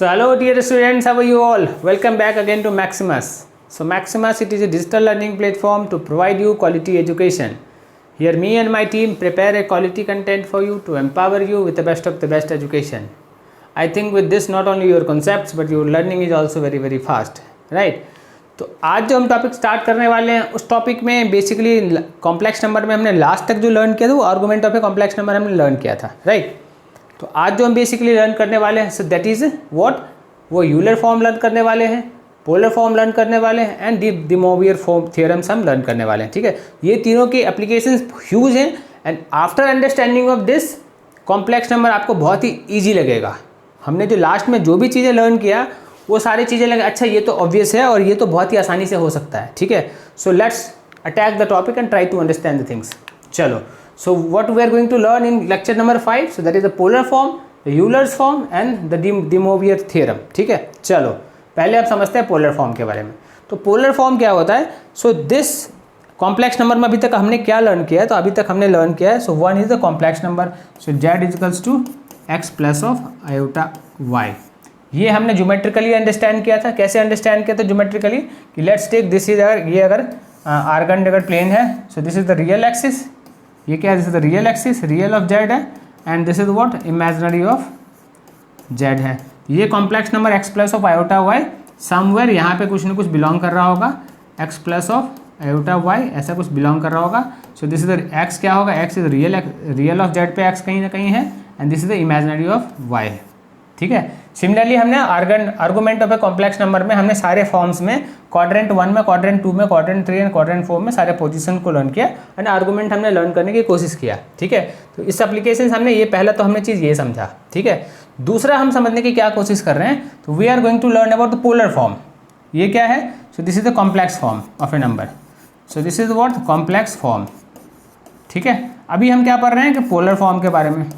So hello dear students, how are you all? Welcome back again to Maximus. So Maximus, it is a digital learning platform to provide you quality education. Here me and my team prepare a quality content for you to empower you with the best of the best education. I think with this not only your concepts but your learning is also very fast, right? तो आज जो हम topic start करने वाले हैं उस topic में basically complex number में हमने लास्ट तक जो लर्न किया था वो argument of a complex number हमने लर्न किया था, राइट? तो आज जो हम बेसिकली लर्न करने वाले हैं सो दैट इज़ व्हाट, वो यूलर फॉर्म लर्न करने वाले हैं, पोलर फॉर्म लर्न करने वाले हैं एंड द मोवियर फॉर्म थ्योरम्स हम लर्न करने वाले हैं, ठीक है? ये तीनों की एप्लीकेशंस ह्यूज हैं and after understanding of this complex number आपको बहुत ही ईजी लगेगा। हमने जो लास्ट में जो भी चीज़ें लर्न किया वो सारी चीज़ें लगे अच्छा ये तो ऑब्वियस है और ये तो बहुत ही आसानी से हो सकता है, ठीक है? So let's attack the topic and try to understand the things. चलो, so what we are going to learn in lecture number 5, so that is the polar form, the Euler's form and the de Moivre theorem, ठीक है? चलो पहले आप समझते हैं polar form के बारे में। तो पोलर फॉर्म क्या होता है? सो दिस कॉम्प्लेक्स नंबर में अभी तक हमने क्या लर्न किया है? तो अभी तक हमने लर्न किया है so one is the complex number, so z equals to x plus of iota y। ये हमने ज्योमेट्रिकली अंडरस्टैंड किया था। कैसे अंडरस्टैंड किया था ज्योमेट्रिकली? कि लेट्स टेक दिस इज अगर आर्गन अगर प्लेन है, so this is the real axis, ये क्या है? This is the real axis, real of Z है and this is what, imaginary of Z है। ये complex number x plus of iota Y somewhere यहाँ पे कुछ न कुछ बिलोंग कर रहा होगा, x plus of iota y ऐसा कुछ बिलोंग कर रहा होगा। So this is the x क्या होगा? x is real of z पे x कहीं ना कहीं है and this is the imaginary of y, ठीक है? सिमिलरली हमने argument of a complex number में हमने सारे फॉर्म्स में क्वाड्रेंट 1 में, क्वाड्रेंट 2 में, क्वाड्रेंट 3 एंड क्वाड्रेंट 4 में सारे पोजीशन को लर्न किया एंड आर्गुमेंट हमने लर्न करने की कोशिश किया, ठीक है? तो इस एप्लीकेशन से हमने ये पहला तो हमने चीज़ ये समझा, ठीक है? दूसरा हम समझने की क्या कोशिश कर रहे हैं? तो we are going to learn about the polar form. ये क्या है? So this is the complex form of a number, so this is what, complex form, ठीक है? अभी हम क्या पढ़ रहे हैं कि पोलर फॉर्म के बारे में,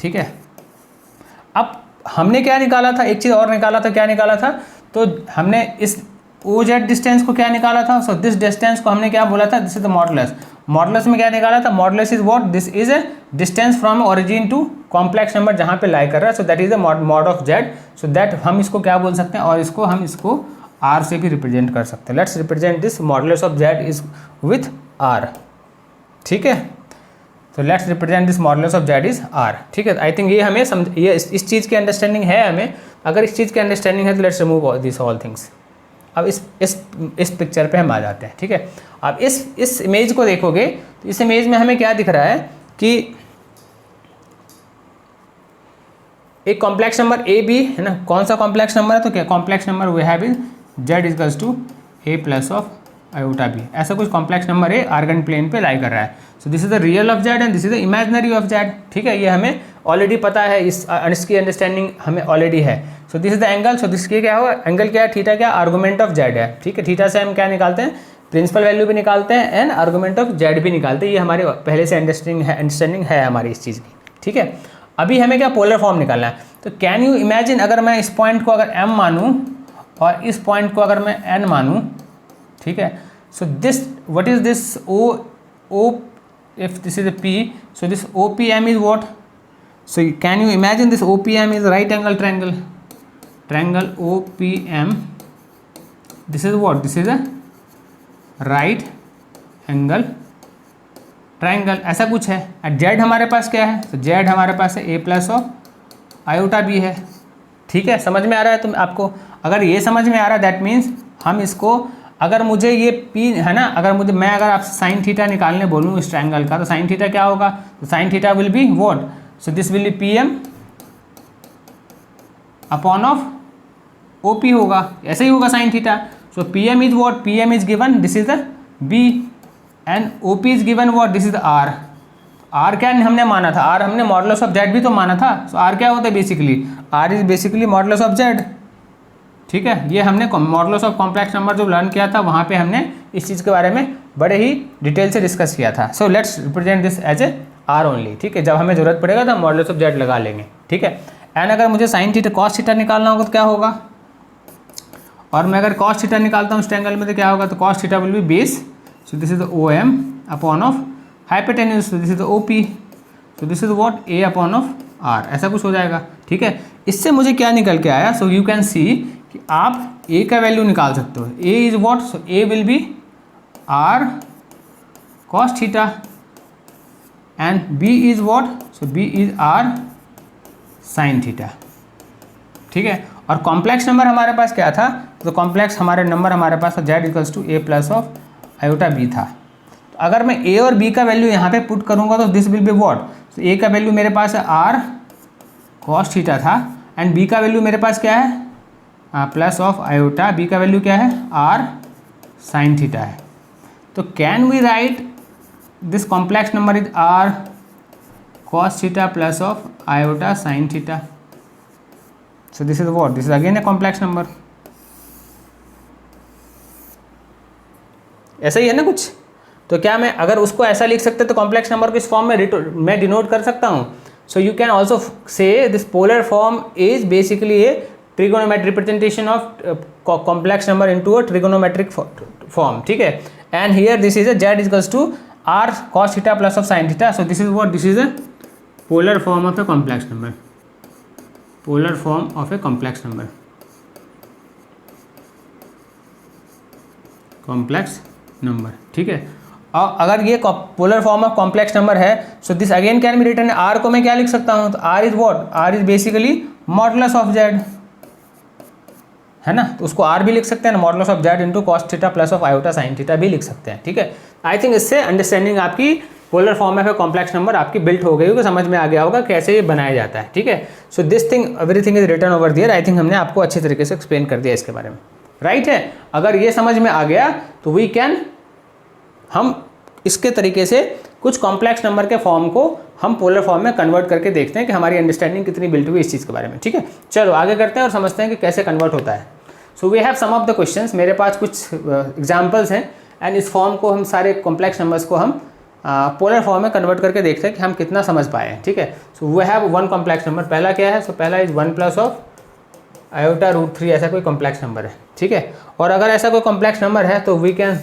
ठीक है? अब हमने क्या निकाला था? एक चीज़ और निकाला था। क्या निकाला था? तो हमने इस ओ जेड डिस्टेंस को क्या निकाला था? सो दिस डिस्टेंस को हमने क्या बोला था? This is the modulus. Modulus में क्या निकाला था? Modulus is what, this is a distance from origin to complex number जहाँ पे लाई कर रहा है, so that is the mod of z. So that हम इसको क्या बोल सकते हैं? और इसको हम इसको आर से भी रिप्रेजेंट कर सकते हैं। Let's represent this modulus of z is with r, ठीक है? तो let's represent this modulus of z is r, ठीक है? आई थिंक ये हमें ये इस चीज़ की अंडरस्टैंडिंग है हमें। अगर इस चीज़ की अंडरस्टैंडिंग है तो let's remove this all things. अब इस पिक्चर पे हम आ जाते हैं, ठीक है? अब इस इमेज को देखोगे तो इस इमेज में हमें क्या दिख रहा है कि एक कॉम्प्लेक्स नंबर ए बी है ना। कौन सा कॉम्प्लेक्स नंबर है? तो क्या complex number we have is z equals to A plus of iota b. ऐसा कुछ complex number a Argand plane पे लाई कर रहा है। So this is the real of z and this is the imaginary of z, ठीक है? ये हमें ऑलरेडी पता है, इसकी अंडरस्टैंडिंग हमें ऑलरेडी है। So this is the angle, so this क्या होगा? एंगल क्या है? थीटा क्या? आर्गुमेंट ऑफ जेड है, ठीक है? थीटा से हम क्या निकालते हैं? प्रिंसिपल वैल्यू भी निकालते हैं एंड आर्गुमेंट ऑफ जेड भी निकालते हैं। ये हमारे पहले से अंडरस्टैंडिंग है हमारी इस चीज़ की, ठीक है? अभी हमें क्या पोलर फॉर्म निकालना है। तो कैन यू इमेजिन, अगर मैं इस पॉइंट को अगर m मानूँ और इस पॉइंट को अगर मैं n मानूँ, ठीक है? So this what is this o if this is a p, so this OPM is what? So can you imagine this OPM is right angle triangle OPM. This is what? This is a right angle triangle, ऐसा कुछ है। और z हमारे पास क्या है? तो z हमारे पास है a plus of iota b है, ठीक है? समझ में आ रहा है? तुम आपको अगर ये समझ में आ रहा है दैट मीन्स हम इसको, अगर मुझे ये P है ना, मैं अगर आपसे साइन थीटा निकालने बोलूँ इस ट्रायंगल का, तो साइन थीटा क्या होगा? तो sine theta will be what? So this will B PM upon of OP होगा, ऐसे ही होगा sign theta. So PM is what? PM is given, this is the B and OP is given what? This is the R। R क्या हमने माना था? R हमने modulus of Z भी तो माना था। सो R क्या होता है basically? R is basically modulus of z, ठीक है? ये हमने मॉडुलस ऑफ कॉम्प्लेक्स नंबर जो लर्न किया था वहाँ पे हमने इस चीज़ के बारे में बड़े ही डिटेल से डिस्कस किया था। So let's represent this as a r only, ठीक है? जब हमें जरूरत पड़ेगा तो मॉडुलस ऑफ जेड लगा लेंगे, ठीक है? एंड अगर मुझे साइन थीटा कॉस थीटा निकालना होगा तो क्या होगा? और मैं अगर कॉस थीटा निकालता हूँ इस ट्रायंगल में तो क्या होगा? तो cos theta will be base, so this is the OM upon of hypotenuse, so this is the OP, so this is what? A upon of R, ऐसा कुछ हो जाएगा, ठीक है? इससे मुझे क्या निकल के आया, सो यू कैन सी कि आप ए का वैल्यू निकाल सकते हो। A is what, so A will be R cos theta and B is what, so B is R sine theta. ठीक है, और कॉम्प्लेक्स नंबर हमारे पास क्या था, तो कॉम्प्लेक्स नंबर हमारे पास Z equals to A plus of iota B था। तो अगर मैं ए और बी का वैल्यू यहाँ पे पुट करूँगा तो दिस विल बी व्हाट, तो ए का वैल्यू मेरे पास आर कॉस थीटा था एंड बी का वैल्यू मेरे पास क्या है, प्लस ऑफ आयोटा, बी का वैल्यू क्या है, आर साइन थीटा है। तो can we write this complex number is r cos theta plus of iota sin theta. So this is what? This is again a complex number. ऐसा ही है ना कुछ। तो क्या मैं अगर उसको ऐसा लिख सकते तो कॉम्प्लेक्स नंबर को इस फॉर्म में मैं डिनोट कर सकता हूँ। So you can also say this polar form is basically a trigonometric representation of complex number into a trigonometric form. ठीक है, and here this is a z equals to r cos theta plus of sin theta. So this is what, this is a polar form of a complex number, polar form of a complex number, complex number. ठीक है, और अगर ये polar form of complex number है, so this again can be written, R को मैं क्या लिख सकता हूँ, तो R is what, R is basically modulus of Z, है ना। तो उसको आर भी लिख सकते हैं, modulus of Z into cos theta plus of iota sine theta भी लिख सकते हैं। ठीक है, आई थिंक इससे अंडरस्टैंडिंग आपकी पोलर फॉर्म में कॉम्प्लेक्स नंबर आपकी बिल्ट हो गई होगी, समझ में आ गया होगा कैसे ये बनाया जाता है। ठीक है, so this thing everything is written over there. I think हमने आपको अच्छे तरीके से एक्सप्लेन कर दिया इसके बारे में, राइट है। अगर ये समझ में आ गया तो वी कैन, हम इसके तरीके से कुछ कॉम्प्लेक्स नंबर के फॉर्म को हम पोलर फॉर्म में कन्वर्ट करके देखते हैं कि हमारी अंडरस्टैंडिंग कितनी बिल्ट हुई इस चीज़ के बारे में। ठीक है, चलो आगे करते हैं और समझते हैं कि कैसे कन्वर्ट होता है। So we have some of the questions, मेरे पास कुछ एग्जांपल्स हैं एंड इस फॉर्म को हम सारे कॉम्प्लेक्स नंबर्स को हम पोलर फॉर्म में कन्वर्ट करके देखते हैं कि हम कितना समझ पाए हैं। ठीक है, so we have one complex number, पहला क्या है, सो पहला is 1 plus of iota root 3, ऐसा कोई कॉम्प्लेक्स नंबर है। ठीक है, और अगर ऐसा कोई कॉम्प्लेक्स नंबर है तो वी कैन,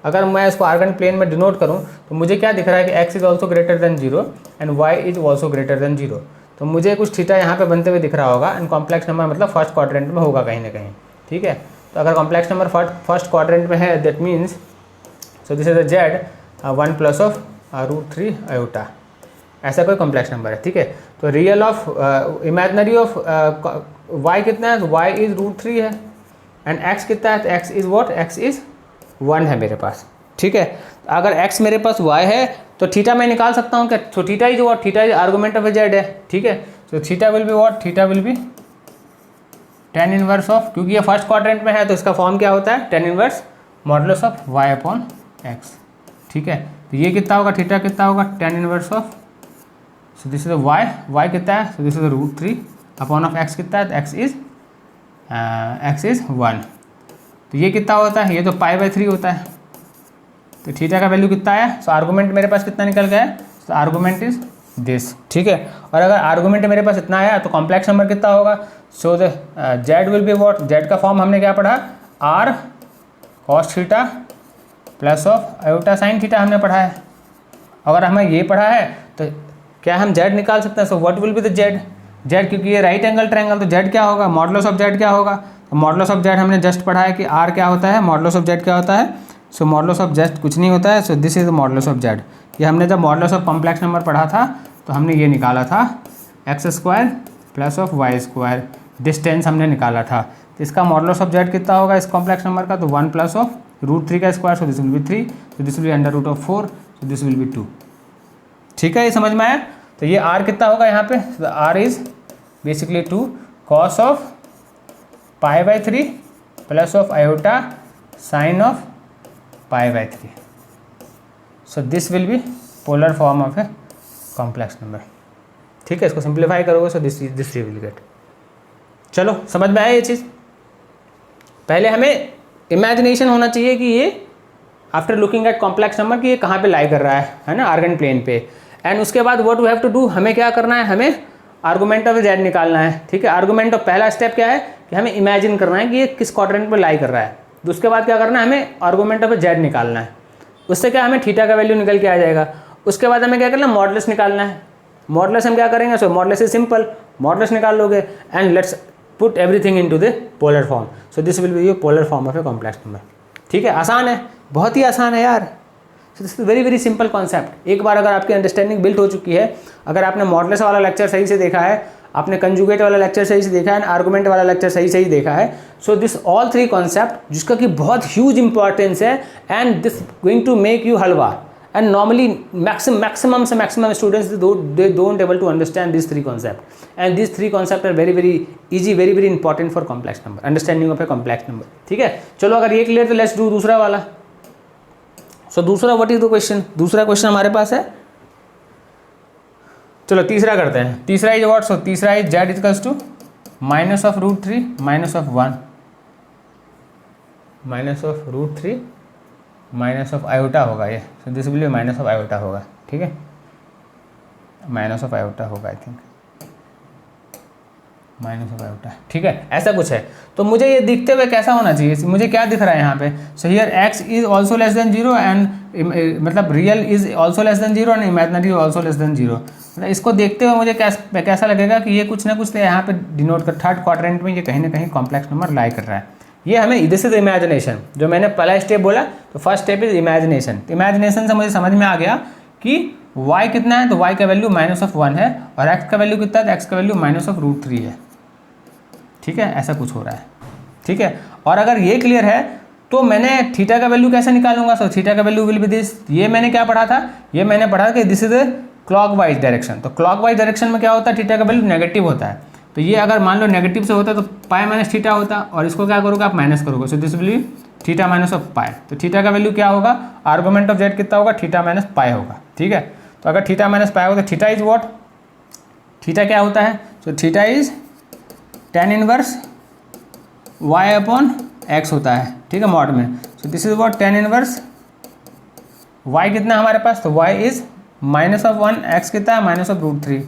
अगर मैं इसको आर्गन प्लेन में डिनोट करूँ तो मुझे क्या दिख रहा है कि x is also greater than 0 and y is also greater than 0। तो मुझे कुछ थीटा यहाँ पे बनते हुए दिख रहा होगा एंड कॉम्प्लेक्स नंबर मतलब फर्स्ट क्वाड्रेंट में होगा कहीं ना कहीं। ठीक है, तो अगर कॉम्प्लेक्स नंबर फर्स्ट क्वाड्रेंट में है, that means so this is a z 1 plus of root 3 iota, ऐसा कोई कॉम्प्लेक्स नंबर है। ठीक है, तो real of imaginary of y कितना है, तो y इज रूट 3 है एंड x कितना है, तो x is what, x is 1 है मेरे पास। ठीक है, तो अगर x मेरे पास y है तो थीटा मैं निकाल सकता हूँ क्या, तो theta is what, theta is argument of a z है। ठीक है, तो theta will be what, theta will be tan inverse of, क्योंकि ये फर्स्ट क्वाड्रेंट में है तो इसका फॉर्म क्या होता है, tan inverse modulus of y upon x। ठीक है, तो ये कितना होगा, थीटा कितना होगा, tan inverse of, so this is y कितना है, so this is root 3 upon of x कितना है, तो x इज 1। तो ये कितना होता है, ये तो π/3 होता है। तो थीटा का वैल्यू कितना है, सो आर्गूमेंट मेरे पास कितना निकल गया है, तो आर्गूमेंट इज दिस। ठीक है, और अगर आर्गूमेंट मेरे पास इतना आया तो कॉम्प्लेक्स नंबर कितना होगा, so the z will be what, z का फॉर्म हमने क्या पढ़ा, r cos theta plus of iota sine theta हमने पढ़ा है। अगर हमें ये पढ़ा है तो क्या हम जेड निकाल सकते हैं, so what will be the Z, Z क्योंकि ये राइट एंगल ट्रायंगल, तो जेड क्या होगा, मॉडुलस ऑफ जेड क्या होगा, तो मॉडुलस ऑफ जेड हमने जस्ट पढ़ा है कि आर क्या होता है, मॉडुलस ऑफ जेड क्या होता है, सो मॉडुलस ऑफ जेड कुछ नहीं होता है, so this is the modulus of Z. ये हमने जब मॉडुलस ऑफ कॉम्प्लेक्स नंबर पढ़ा था तो हमने ये निकाला था x² plus of y², distance हमने निकाला था। तो इसका मॉडुलस ऑफ जेड कितना होगा इस कॉम्प्लेक्स नंबर का, तो 1 प्लस ऑफ रूट 3 का square, so this will be 3, so this will be under root of 4, so this will be 2। ठीक है, ये समझ में आया। तो ये r कितना होगा यहाँ पे, तो r is basically 2 cos of π/3 plus of iota sine of π/3। So this will be polar form of a complex number. ठीक है, इसको सिंप्लीफाई करोगे सो दिस विल गेट। चलो समझ में आया ये चीज़। पहले हमें इमेजिनेशन होना चाहिए कि ये after looking at complex number कि ये कहाँ पे लाई कर रहा है ना, आर्गन प्लेन पे। एंड उसके बाद what we have to do, हमें क्या करना है, हमें आर्गूमेंट ऑफ जेड निकालना है। ठीक है, आर्गूमेंट ऑफ पहला स्टेप क्या है कि हमें इमेजिन करना है कि ये किस क्वाड्रेंट पे लाई कर रहा है। तो उसके बाद क्या करना है, हमें आर्गूमेंट ऑफ जेड निकालना है। उससे क्या हमें थीटा का वैल्यू निकल के आ जाएगा। उसके बाद हमें क्या करना है, मॉडुलस निकालना है। मॉडुलस हम क्या करेंगे, सो मॉडुलस इज सिंपल, मॉडुलस निकाल लोगे and let's put everything into the polar form, so this will be your polar form of a complex number. ठीक है, आसान है, बहुत ही आसान है यार। सो this is very very simple concept. एक बार अगर आपकी अंडरस्टैंडिंग बिल्ट हो चुकी है, अगर आपने मॉडुलस वाला लेक्चर सही से देखा है, आपने कंजुगेट वाला लेक्चर सही से देखा है, आर्गुमेंट वाला लेक्चर सही देखा है, so this all three concept जिसका कि बहुत ह्यूज इंपॉर्टेंस है and this going to make you halwa. And normally maximum students they don't able to understand these three concepts, and these three concepts are very very easy, very very important for complex number, understanding of a complex number। ठीक है, चलो अगर ये clear तो let's do दूसरा वाला। सो दूसरा what is the question, दूसरा क्वेश्चन हमारे पास है, चलो तीसरा करते हैं। तीसरा इज व्हाट, सो तीसरा is z equals to -√3 -1 -√3 -i होगा ये, so this will be -i होगा। ठीक है, -i होगा, आई थिंक -i। ठीक है, ऐसा कुछ है। तो मुझे ये दिखते हुए कैसा होना चाहिए, मुझे क्या दिख रहा है यहाँ पे, so here x is also less than 0 and मतलब real is also less than 0 and imaginary also less than 0। मतलब इसको देखते हुए मुझे कैसा लगेगा कि ये कुछ ना कुछ यहाँ पे डिनोट कर, थर्ड क्वाड्रेंट में ये कहीं ना कहीं कॉम्प्लेक्स नंबर लाई कर रहा है। ये हमें दिस इज इमेजिनेशन, जो मैंने पहला स्टेप बोला, तो first step is imagination. Imagination से मुझे समझ में आ गया कि y कितना है, तो y का वैल्यू -1 है और x का वैल्यू कितना है, तो x का वैल्यू -√3 है। ठीक है, ऐसा कुछ हो रहा है। ठीक है, और अगर ये क्लियर है तो मैंने थीटा का वैल्यू कैसे निकालूंगा, सो थीटा का वैल्यू विल बी दिस। ये मैंने क्या पढ़ा था, ये मैंने पढ़ा कि this is A clockwise direction. तो क्लॉकवाइज डायरेक्शन में क्या होता है, थीटा का वैल्यू नेगेटिव होता है। तो ये अगर मान लो नेगेटिव से होता है तो पाई माइनस थीटा होता, और इसको क्या करोगे आप माइनस करोगे, so this will be theta minus of pi. तो थीटा का वैल्यू क्या होगा, आर्गुमेंट ऑफ जेड कितना होगा, थीटा माइनस पाई होगा। ठीक है, तो अगर थीटा माइनस पाई होगा तो थीटा इज व्हाट, थीटा क्या होता है, so theta is tan inverse y upon x होता है। ठीक है, मॉड में, सो this is what tan inverse y कितना है हमारे पास, तो y इज -1, x कितना है -√3।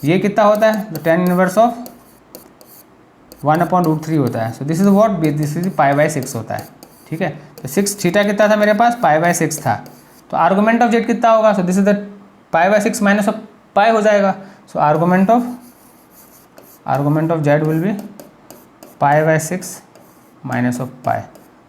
ये कितना होता है, तो tan इनवर्स ऑफ 1/√3 होता है। So this is what, this is π/6 होता है। ठीक है, तो 6 थीटा कितना था मेरे पास, π/6 था। तो आर्गुमेंट ऑफ जेड कितना होगा, so this is the π/6 minus of pi हो जाएगा। So argument of Z will be π/6 minus of pi.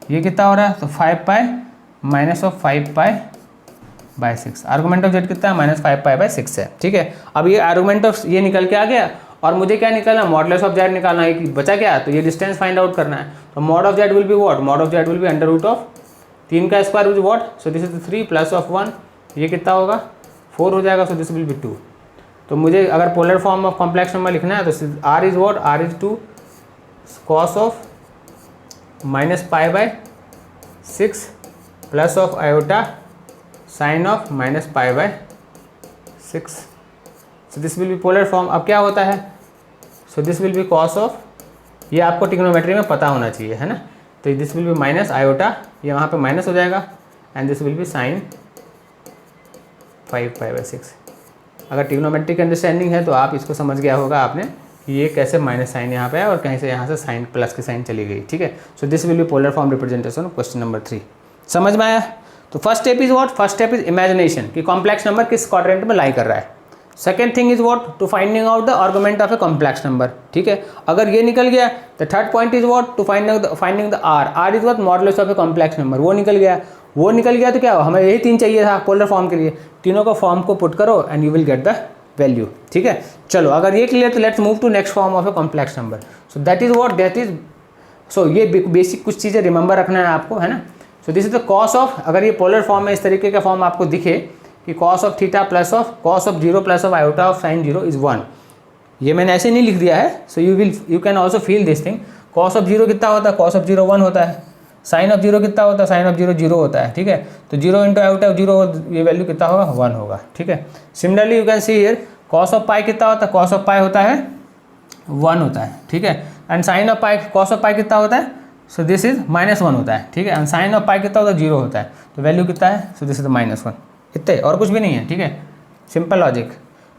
ये कितना हो रहा है, तो 5π minus of 5π/6। Argument of Z कितना है, -5π/6 है। ठीक है, अब ये आर्गुमेंट ऑफ ये निकल के आ गया, और मुझे क्या निकालना, मॉडुलस ऑफ जेड निकालना है। कि बचा क्या, तो ये डिस्टेंस फाइंड आउट करना है। तो mod of Z will be what, mod of Z will be √3 का square will what, so this is 3 + 1, ये कितना होगा 4 हो जाएगा। So this will be 2। तो मुझे अगर polar form of complex number लिखना है तो r is what, r is 2 cos of -π/6 plus of iota sine of -π/6। So this will be polar form. अब क्या होता है, so this will be cos of, ये आपको ट्रिग्नोमेट्री में पता होना चाहिए, है ना। तो this will be minus iota, ये वहाँ पे माइनस हो जाएगा, and this will be sine 5π/6। अगर ट्रिग्नोमेट्री की अंडरस्टैंडिंग है तो आप इसको समझ गया होगा आपने कि ये कैसे माइनस साइन यहाँ पे है और कहीं से यहाँ से साइन प्लस की साइन चली गई। ठीक है, so this will be polar form representation of question number 3। समझ में आया। तो first step is what, first step is imagination कि कॉम्प्लेक्स नंबर किस क्वाड्रेंट में लाई कर रहा है। Second thing is what, to finding out the argument of a complex number. ठीक है, अगर ये निकल गया तो third point is what, to finding the r is what modulus of a complex number. वो निकल गया तो क्या हमें यही 3 चाहिए था पोलर फॉर्म के लिए। तीनों को फॉर्म को पुट करो and you will get the value. ठीक है, चलो अगर ये क्लियर तो let's move to next form of a complex number. So that is what, that is, so ये बेसिक कुछ चीज़ें रिमेंबर रखना है आपको, है ना। So this is the cos of, अगर ये पोलर फॉर्म में इस तरीके का फॉर्म आपको दिखे कि cos of theta plus of cos of 0 plus of iota of sign 0 is 1। ये मैंने ऐसे नहीं लिख दिया है, सो you can also feel this thing. cos of 0 कितना होता है, cos ऑफ 0 1 होता है। साइन ऑफ 0 कितना होता है, साइन ऑफ 0 0 होता है। ठीक है, तो 0 इंटू आयोटा ऑफ 0, ये वैल्यू कितना होगा 1 होगा। ठीक है, similarly you can see here cos of pi कितना होता है, cos ऑफ पाई होता है 1 होता है। ठीक है, and sine of pi, cos of pi कितना होता है, सो दिस इज -1 होता है। ठीक है, एंड साइन ऑफ पाई कितना होता है 0 होता है। तो वैल्यू कितना है, सो दिस इज -1, इतने और कुछ भी नहीं है। ठीक है, सिंपल लॉजिक।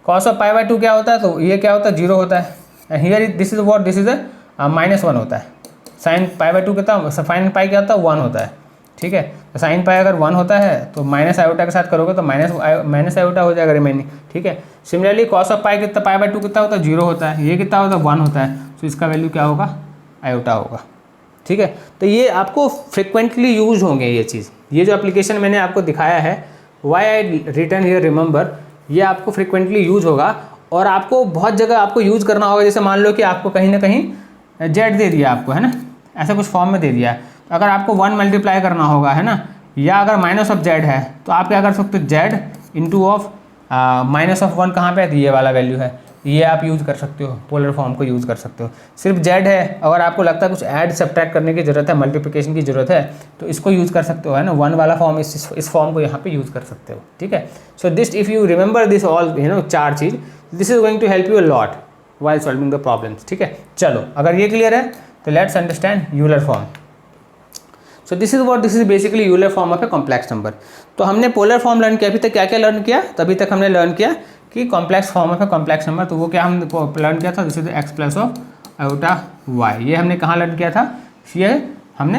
cos ऑफ π/2 क्या होता है, तो ये क्या होता है 0 होता है। And here this is what, this is -1 होता है। साइन π/2 कितना, साइन पाई क्या होता है 1 होता है। ठीक है। तो साइन पाई अगर 1 होता है तो माइनस आयोटा के साथ करोगे तो माइनस आयोटा हो जाएगा रिमेनिंग, ठीक है। सिमिलरली कॉस ऑफ पाई कितना, पाई बाय 2 कितना होता है, 0 होता है। ये कितना होता है, 1 होता है, तो इसका वैल्यू क्या होगा, आयोटा होगा, ठीक है। तो ये आपको फ्रिक्वेंटली यूज होंगे ये चीज़, ये जो एप्लीकेशन मैंने आपको दिखाया है why I written here remember, ये आपको फ्रिक्वेंटली यूज होगा और आपको बहुत जगह आपको यूज़ करना होगा। जैसे मान लो कि आपको कहीं ना कहीं जेड दे दिया आपको, है ना, ऐसा कुछ फॉर्म में दे दिया है, तो अगर आपको 1 मल्टीप्लाई करना होगा, है ना, या अगर माइनस ऑफ जेड है तो आप क्या कर सकते हो, Z into of minus of 1 कहाँ पे है, तो ये वाला वैल्यू है, ये आप यूज़ कर सकते हो, पोलर फॉर्म को यूज़ कर सकते हो। सिर्फ जेड है, अगर आपको लगता है कुछ ऐड सब्ट्रैक्ट करने की ज़रूरत है, मल्टीप्लिकेशन की ज़रूरत है, तो इसको यूज़ कर सकते हो, है ना, 1 वाला फॉर्म इस फॉर्म को यहाँ पे यूज़ कर सकते हो, ठीक है। So this if you remember this all, you know, 4 चीज़, this is going to help you a lot while solving the problems, ठीक है। चलो, अगर ये क्लियर है तो let's understand Euler form. So this is basically Euler form of a complex number. तो हमने पोलर फॉर्म लर्न किया, अभी तक क्या क्या लर्न किया, तभी तक हमने लर्न किया कि complex form of a complex number, तो वो क्या हम लर्न किया था, this is x plus of iota y. ये हमने कहाँ लर्न किया था, ये हमने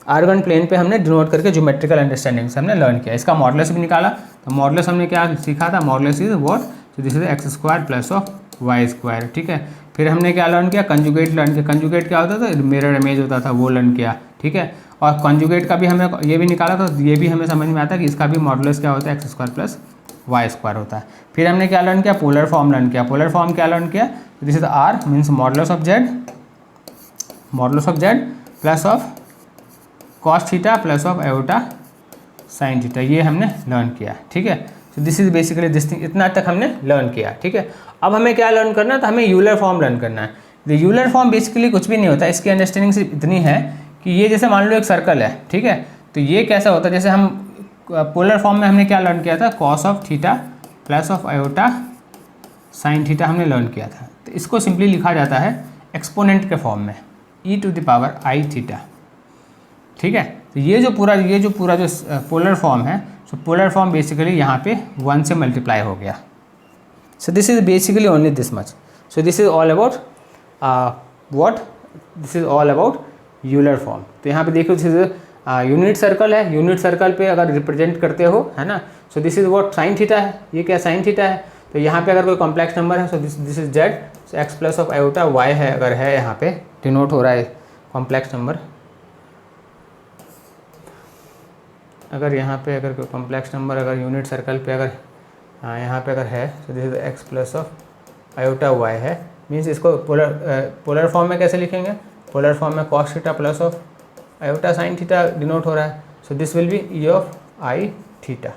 आर्गन प्लेन पे हमने डिनोट करके ज्योमेट्रिकल अंडरस्टैंडिंग से हमने लर्न किया। इसका मॉडुलस भी निकाला, तो मॉडुलस हमने क्या सीखा था, मॉडुलस इज व्हाट, तो this is x square plus of y square, ठीक है। फिर हमने क्या लर्न किया, कंजुगेट लर्न किया। कंजुगेट क्या होता था, मिरर इमेज होता था, वो लर्न किया, ठीक है। और कंजुगेट का भी हमें ये भी निकाला, तो ये भी हमें समझ में आता है कि इसका भी मॉडुलस क्या होता है, x square plus y square होता है। फिर हमने क्या लर्न किया, पोलर फॉर्म लर्न किया। पोलर फॉर्म क्या लर्न किया, this is r means modulus of z plus of cos theta plus of iota sine theta, ये हमने लर्न किया, ठीक है। तो this is basically this thing, इतना तक हमने लर्न किया, ठीक है। अब हमें क्या लर्न करना है, तो हमें यूलर फॉर्म लर्न करना है। द यूलर फॉर्म बेसिकली कुछ भी नहीं होता, इसकी अंडरस्टैंडिंग सिर्फ इतनी है कि ये जैसे मान लो एक सर्कल है, ठीक है, तो ये कैसा होता है, जैसे हम पोलर फॉर्म में हमने क्या लर्न किया था, cos of theta plus of iota sine theta हमने लर्न किया था। तो इसको सिंपली लिखा जाता है एक्सपोनेंट के फॉर्म में, E to the power I theta, ठीक है। तो ये जो पूरा जो पोलर फॉर्म है, सो पोलर फॉर्म बेसिकली यहाँ पे 1 से मल्टीप्लाई हो गया। So this is basically only this much. So this is all about what, this is all about Euler form. तो यहाँ पे देखो दिस इज यूनिट सर्कल है, यूनिट सर्कल पे अगर रिप्रेजेंट करते हो, है ना, so this is what sign theta है, ये क्या साइन थीटा है। तो यहाँ पे अगर कोई कॉम्प्लेक्स नंबर है, so this is z, so x plus of iota y है, अगर है यहाँ पे डिनोट हो रहा है कॉम्प्लेक्स नंबर। अगर यहाँ पे अगर कोई कॉम्प्लेक्स नंबर अगर यूनिट सर्कल पे अगर यहाँ पे अगर है, तो this is x plus of iota y है, मीन्स इसको पोलर फॉर्म में कैसे लिखेंगे, पोलर फॉर्म में cos theta plus of iota sine theta denote हो रहा है, so this will be E of i theta.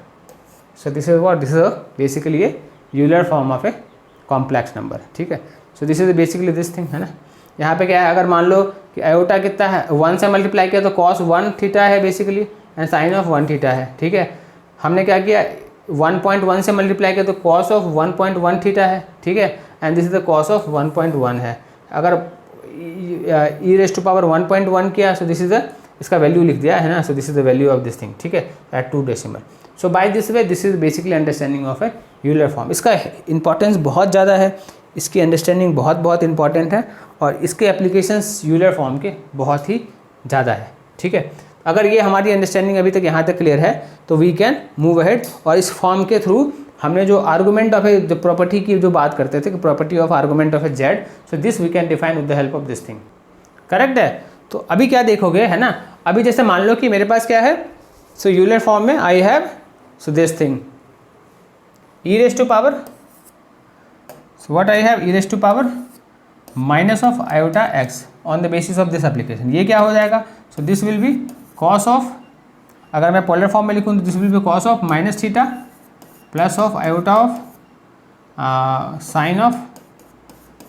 So this is what, this is basically a Euler form of a complex number, ठीक है। So this is basically this thing, है ना। यहाँ पे क्या है, अगर मान लो कि आयोटा कितना है, 1 से मल्टीप्लाई किया तो कॉस 1 थीटा है basically, and sine of 1 theta है, ठीक है। हमने क्या किया, 1.1 से मल्टीप्लाई किया तो कॉस ऑफ 1.1 थीटा है, ठीक है, and this is the cos of 1.1 है। अगर ई रेज टू पावर 1.1 किया, सो दिस इज द, इसका वैल्यू लिख दिया है ना, so this is the value of this thing, ठीक है, at 2 decimal. So by this way this is basically understanding of a Euler form. इसका इंपॉर्टेंस बहुत ज़्यादा है, इसकी अंडरस्टैंडिंग बहुत इंपॉर्टेंट है, और इसके एप्लीकेशंस यूलर फॉर्म के बहुत ही ज़्यादा है, ठीक है। अगर ये हमारी अंडरस्टैंडिंग अभी तक यहाँ तक क्लियर है तो वी कैन मूव अहेड, और इस फॉर्म के थ्रू हमने जो आर्गूमेंट ऑफ ए, जो प्रॉपर्टी की जो बात करते थे कि property of argument of a z, so this we can define with the help of this thing, correct है। तो अभी क्या देखोगे, है ना, अभी जैसे मान लो कि मेरे पास क्या है, सो यूलर फॉर्म में I have, so this thing e raise to power, so what I have, e raise to power minus of iota x on the basis of this application. ये क्या हो जाएगा, so this will be cos of, अगर मैं polar form में लिखूँ तो this will be cos of minus theta plus of iota of sine of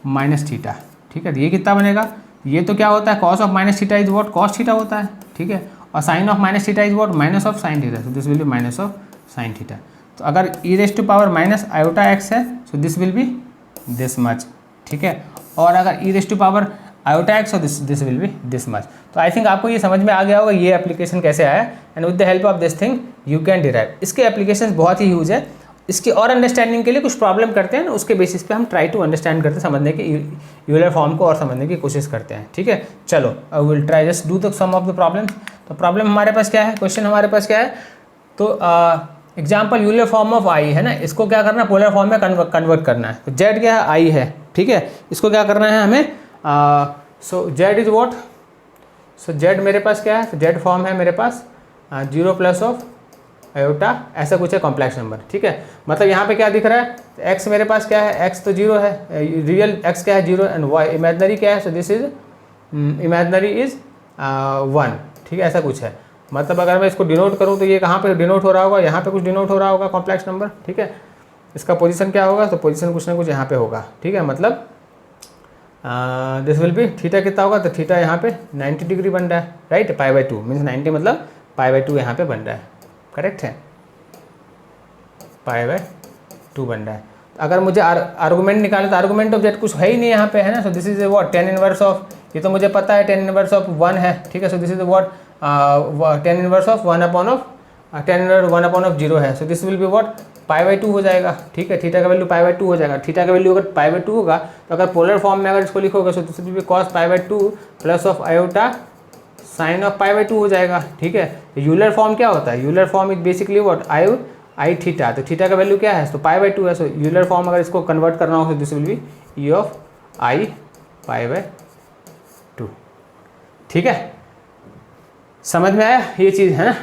minus theta, ठीक है। तो ये कितना बनेगा, ये तो क्या होता है, cos of minus theta is what, cos theta होता है, ठीक है, और sine of minus theta is what, minus of sine theta, so this will be minus of sine theta. तो अगर ई raise to power minus iota X है, so this will be this much, ठीक है, और अगर ई raise to power iota X, so this will be this much. तो I think आपको ये समझ में आ गया होगा ये एप्लीकेशन कैसे आया, and with the help of this thing you can derive. इसके एप्लीकेशन बहुत ही यूज है, इसके और अंडरस्टैंडिंग के लिए कुछ प्रॉब्लम करते हैं ना, उसके बेसिस पे हम ट्राई टू अंडरस्टैंड करते हैं, समझने के यूलर फॉर्म को और समझने की कोशिश करते हैं, ठीक है। चलो I will try just do the some of the problems. तो प्रॉब्लम हमारे पास क्या है, क्वेश्चन हमारे पास क्या है, तो एग्जाम्पल यूलर फॉर्म ऑफ आई है ना, इसको क्या करना है, पोलर फॉर्म में कन्वर्ट करना है। तो जेड क्या है, आई है, ठीक है, इसको क्या करना है हमें, so Z is what, so Z मेरे पास क्या है, तो जेड फॉर्म है मेरे पास 0 प्लस ऑफ आयोटा, ऐसा कुछ है कॉम्प्लेक्स नंबर, ठीक है। मतलब यहाँ पे क्या दिख रहा है, एक्स मेरे पास क्या है, एक्स तो 0 है, रियल एक्स क्या है 0 एंड वाई इमेजनरी क्या है, so this is imaginary is 1, ठीक है, ऐसा कुछ है। मतलब अगर मैं इसको डिनोट करूँ तो ये कहाँ पे डिनोट हो रहा होगा, यहाँ पे कुछ डिनोट हो रहा होगा कॉम्प्लेक्स नंबर, ठीक है। इसका पोजीशन क्या होगा, तो पोजीशन कुछ ना कुछ यहाँ पे होगा, ठीक है। मतलब दिस विल बी थीटा कितना होगा, तो थीटा यहाँ पे 90 डिग्री बन रहा है, राइट, π/2 मीन्स 90 मतलब π/2 यहाँ पे बन रहा है, करेक्ट है, π/2 बन रहा है। अगर मुझे आर्गूमेंट निकाले तो आर्गूमेंट ऑफ जेड कुछ है ही नहीं यहाँ पे, है ना, so this is what tan inverse of, ये तो मुझे पता है tan इनवर्स ऑफ 1 है, ठीक है, so this is what tan inverse of 1/0 है, so this will be what π/2 हो जाएगा, ठीक है, थीटा का वैल्यू π/2 हो जाएगा। थीटा का वैल्यू अगर π/2 होगा तो अगर पोलर फॉर्म में अगर इसको लिखोगे so this will be cos π/2 plus of iota sine of π/2 हो जाएगा, ठीक है। यूलर फॉर्म क्या होता है, Euler form is basically what I theta, तो थीटा का वैल्यू क्या है, तो π/2 है, सो यूलर फॉर्म अगर इसको कन्वर्ट करना हो तो this will be E of I π/2, ठीक है। समझ में आया ये चीज़, है ना।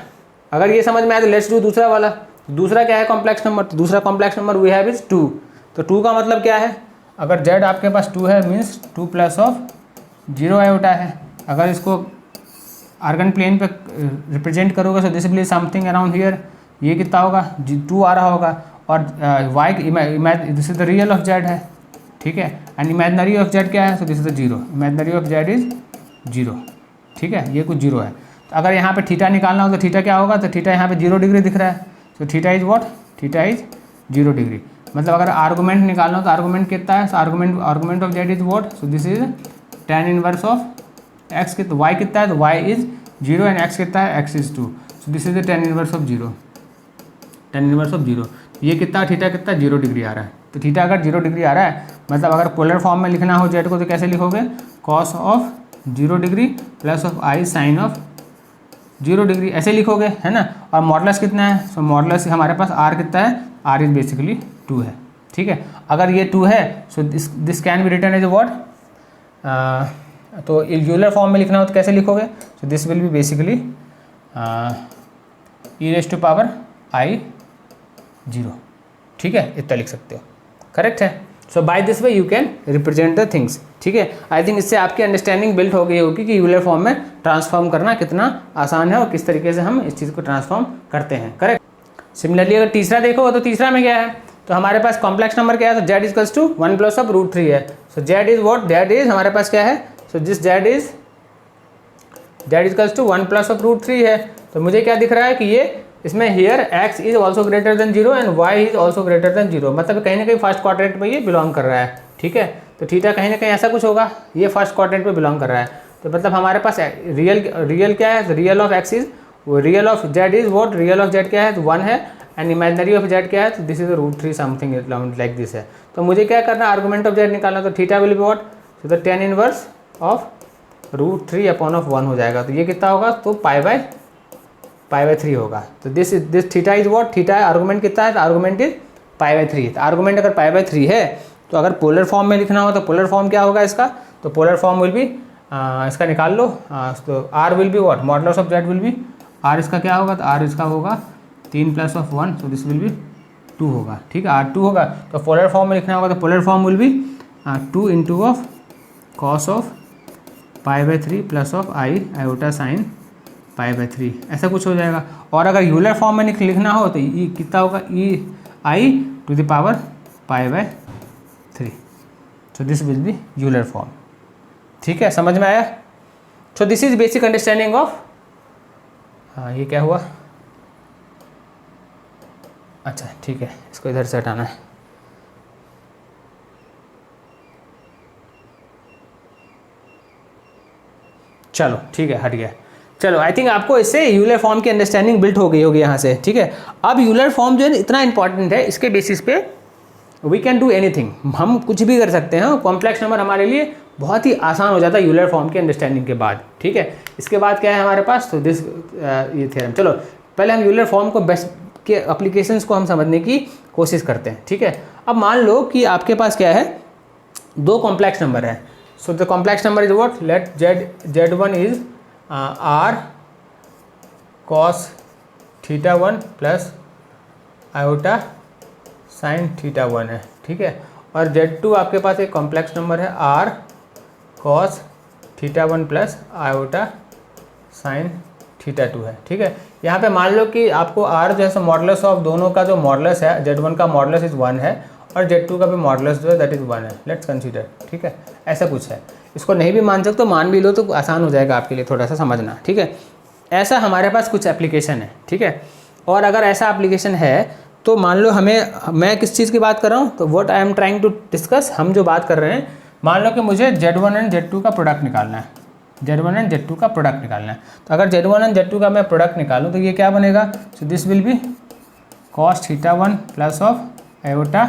अगर ये समझ में आया तो लेट्स डू दूसरा वाला। दूसरा क्या है कॉम्प्लेक्स नंबर, तो दूसरा complex number we have is 2। तो 2 का मतलब क्या है, अगर z आपके पास 2 है मीन्स 2 प्लस ऑफ 0 आयोटा है। अगर इसको आर्गन प्लेन पे रिप्रेजेंट करोगे so this will be something around here, ये कितना होगा 2 आ रहा होगा, और y this is the real of z है, ठीक है, एंड इमेजनरी ऑफ z क्या है, so this is the 0, imaginary of z is 0, ठीक है, ये कुछ 0 है। तो अगर यहाँ पे थीटा निकालना हो तो थीटा क्या होगा, तो थीटा यहाँ पे 0 डिग्री दिख रहा है, तो theta is what, theta is 0 degree. मतलब अगर आर्गूमेंट निकालना हो तो आर्गूमेंट कितना है, argument of z is what, so this is tan inverse of x, कितना वाई कितना है, तो वाई इज 0 एंड एक्स कितना है, x is 2, so this is the tan inverse of 0, tan inverse of 0। ये कितना थीटा कितना 0 डिग्री आ रहा है, तो थीटा अगर 0 डिग्री आ रहा है मतलब अगर पोलर फॉर्म में लिखना हो जेड को तो कैसे लिखोगे, cos of 0 degree plus of i sine of 0 degree, ऐसे लिखोगे, है ना। और मॉडुलस कितना है, सो मॉडुलस हमारे पास r कितना है, r इज बेसिकली 2 है, ठीक है। अगर ये 2 है so this can be written as what, तो यूलर फॉर्म में लिखना हो तो कैसे लिखोगे, so this will be basically e⁻i0, ठीक है, इतना लिख सकते हो, करेक्ट है। So by this way you can represent the things, ठीक है। आई थिंक इससे आपकी अंडरस्टैंडिंग बिल्ड हो गई होगी कि यूलर फॉर्म में ट्रांसफॉर्म करना कितना आसान है और किस तरीके से हम इस चीज़ को ट्रांसफॉर्म करते हैं, करेक्ट। सिमिलरली अगर तीसरा देखो तो तीसरा में क्या है, तो हमारे पास कॉम्प्लेक्स नंबर क्या है, तो z equals to 1 plus of √3 है। So z is what, z is हमारे पास क्या है, so this z equals to 1 plus of √3 है। तो मुझे क्या दिख रहा है कि ये इसमें here x is also greater than 0 and y is also greater than 0, मतलब कहीं ना कहीं फर्स्ट क्वाड्रेंट में ये बिलोंग कर रहा है, ठीक है। तो थीटा कहीं ना कहीं ऐसा कुछ होगा, ये फर्स्ट क्वाड्रेंट में बिलोंग कर रहा है। तो मतलब हमारे पास रियल क्या है, real of x is, real of z is what, real of z क्या है, तो 1 है, एंड इमेजनरी ऑफ z क्या है, तो this is √3 something like this है। तो मुझे क्या करना है, आर्गूमेंट ऑफ z निकालना, तो theta will be what, so the tan inverse of √3/1 हो जाएगा। तो ये कितना होगा, तो π/3 होगा। तो this theta is what, theta argument कितना है, तो आर्गूमेंट इज π/3। तो आर्गूमेंट अगर π/3 है तो अगर पोलर फॉर्म में लिखना हो तो पोलर फॉर्म क्या होगा इसका, तो पोलर फॉर्म विल बी, इसका निकाल लो, तो r will be what, modulus of z will be, r इसका क्या होगा, तो r इसका होगा 3 plus of 1, so this will be 2 होगा, ठीक है, r 2 होगा। तो पोलर फॉर्म में लिखना होगा तो polar form will be 2 into of cos of π/3 plus of I iota sine π/3, ऐसा कुछ हो जाएगा। और अगर यूलर फॉर्म में लिखना हो तो ई कितना होगा, e⁻⁴ so this will B Euler form, ठीक है, समझ में आया। सो this is basic understanding of, हाँ ये क्या हुआ, अच्छा ठीक है, इसको इधर से हटाना है। चलो ठीक है, हट गया। चलो आई थिंक आपको इससे यूलर फॉर्म की अंडरस्टैंडिंग बिल्ट हो गई होगी यहाँ से, ठीक है। अब यूलर फॉर्म जो है इतना इंपॉर्टेंट है, इसके बेसिस पे वी कैन डू एनीथिंग, हम कुछ भी कर सकते हैं। कॉम्प्लेक्स नंबर हमारे लिए बहुत ही आसान हो जाता है यूलर फॉर्म की अंडरस्टैंडिंग के बाद। ठीक है, इसके बाद क्या है हमारे पास, तो दिस ये थ्योरम। चलो पहले हम यूलर फॉर्म को बेस्ट के एप्लीकेशंस को हम समझने की कोशिश करते हैं। ठीक है, अब मान लो कि आपके पास क्या है, दो कॉम्प्लेक्स नंबर है। So the complex number is what, let z1 is r cos θ1 plus iota sine θ1 है। ठीक है, और z2 आपके पास एक कॉम्प्लेक्स नंबर है r cos θ1 plus iota sine θ2 है। ठीक है, यहाँ पे मान लो कि आपको r जो है सो मॉडुलस ऑफ दोनों का जो मॉडुलस है, z1 का मॉडुलस इज 1 है और z2 का भी मॉडुलस जो है दैट इज़ 1 है। Let's consider. ठीक है, ऐसा कुछ है, इसको नहीं भी मान सकते तो मान भी लो तो आसान हो जाएगा आपके लिए थोड़ा सा समझना। ठीक है, ऐसा हमारे पास कुछ एप्लीकेशन है। ठीक है, और अगर ऐसा एप्लीकेशन है तो मान लो हमें, मैं किस चीज़ की बात कर रहा हूँ, तो what I am trying to discuss, हम जो बात कर रहे हैं, मान लो कि मुझे z1 एंड z2 का प्रोडक्ट निकालना है, z1 एंड z2 का प्रोडक्ट निकालना है। तो अगर z1 एंड z2 का मैं प्रोडक्ट निकालूँ तो ये क्या बनेगा, so this will be cos θ1 plus of iota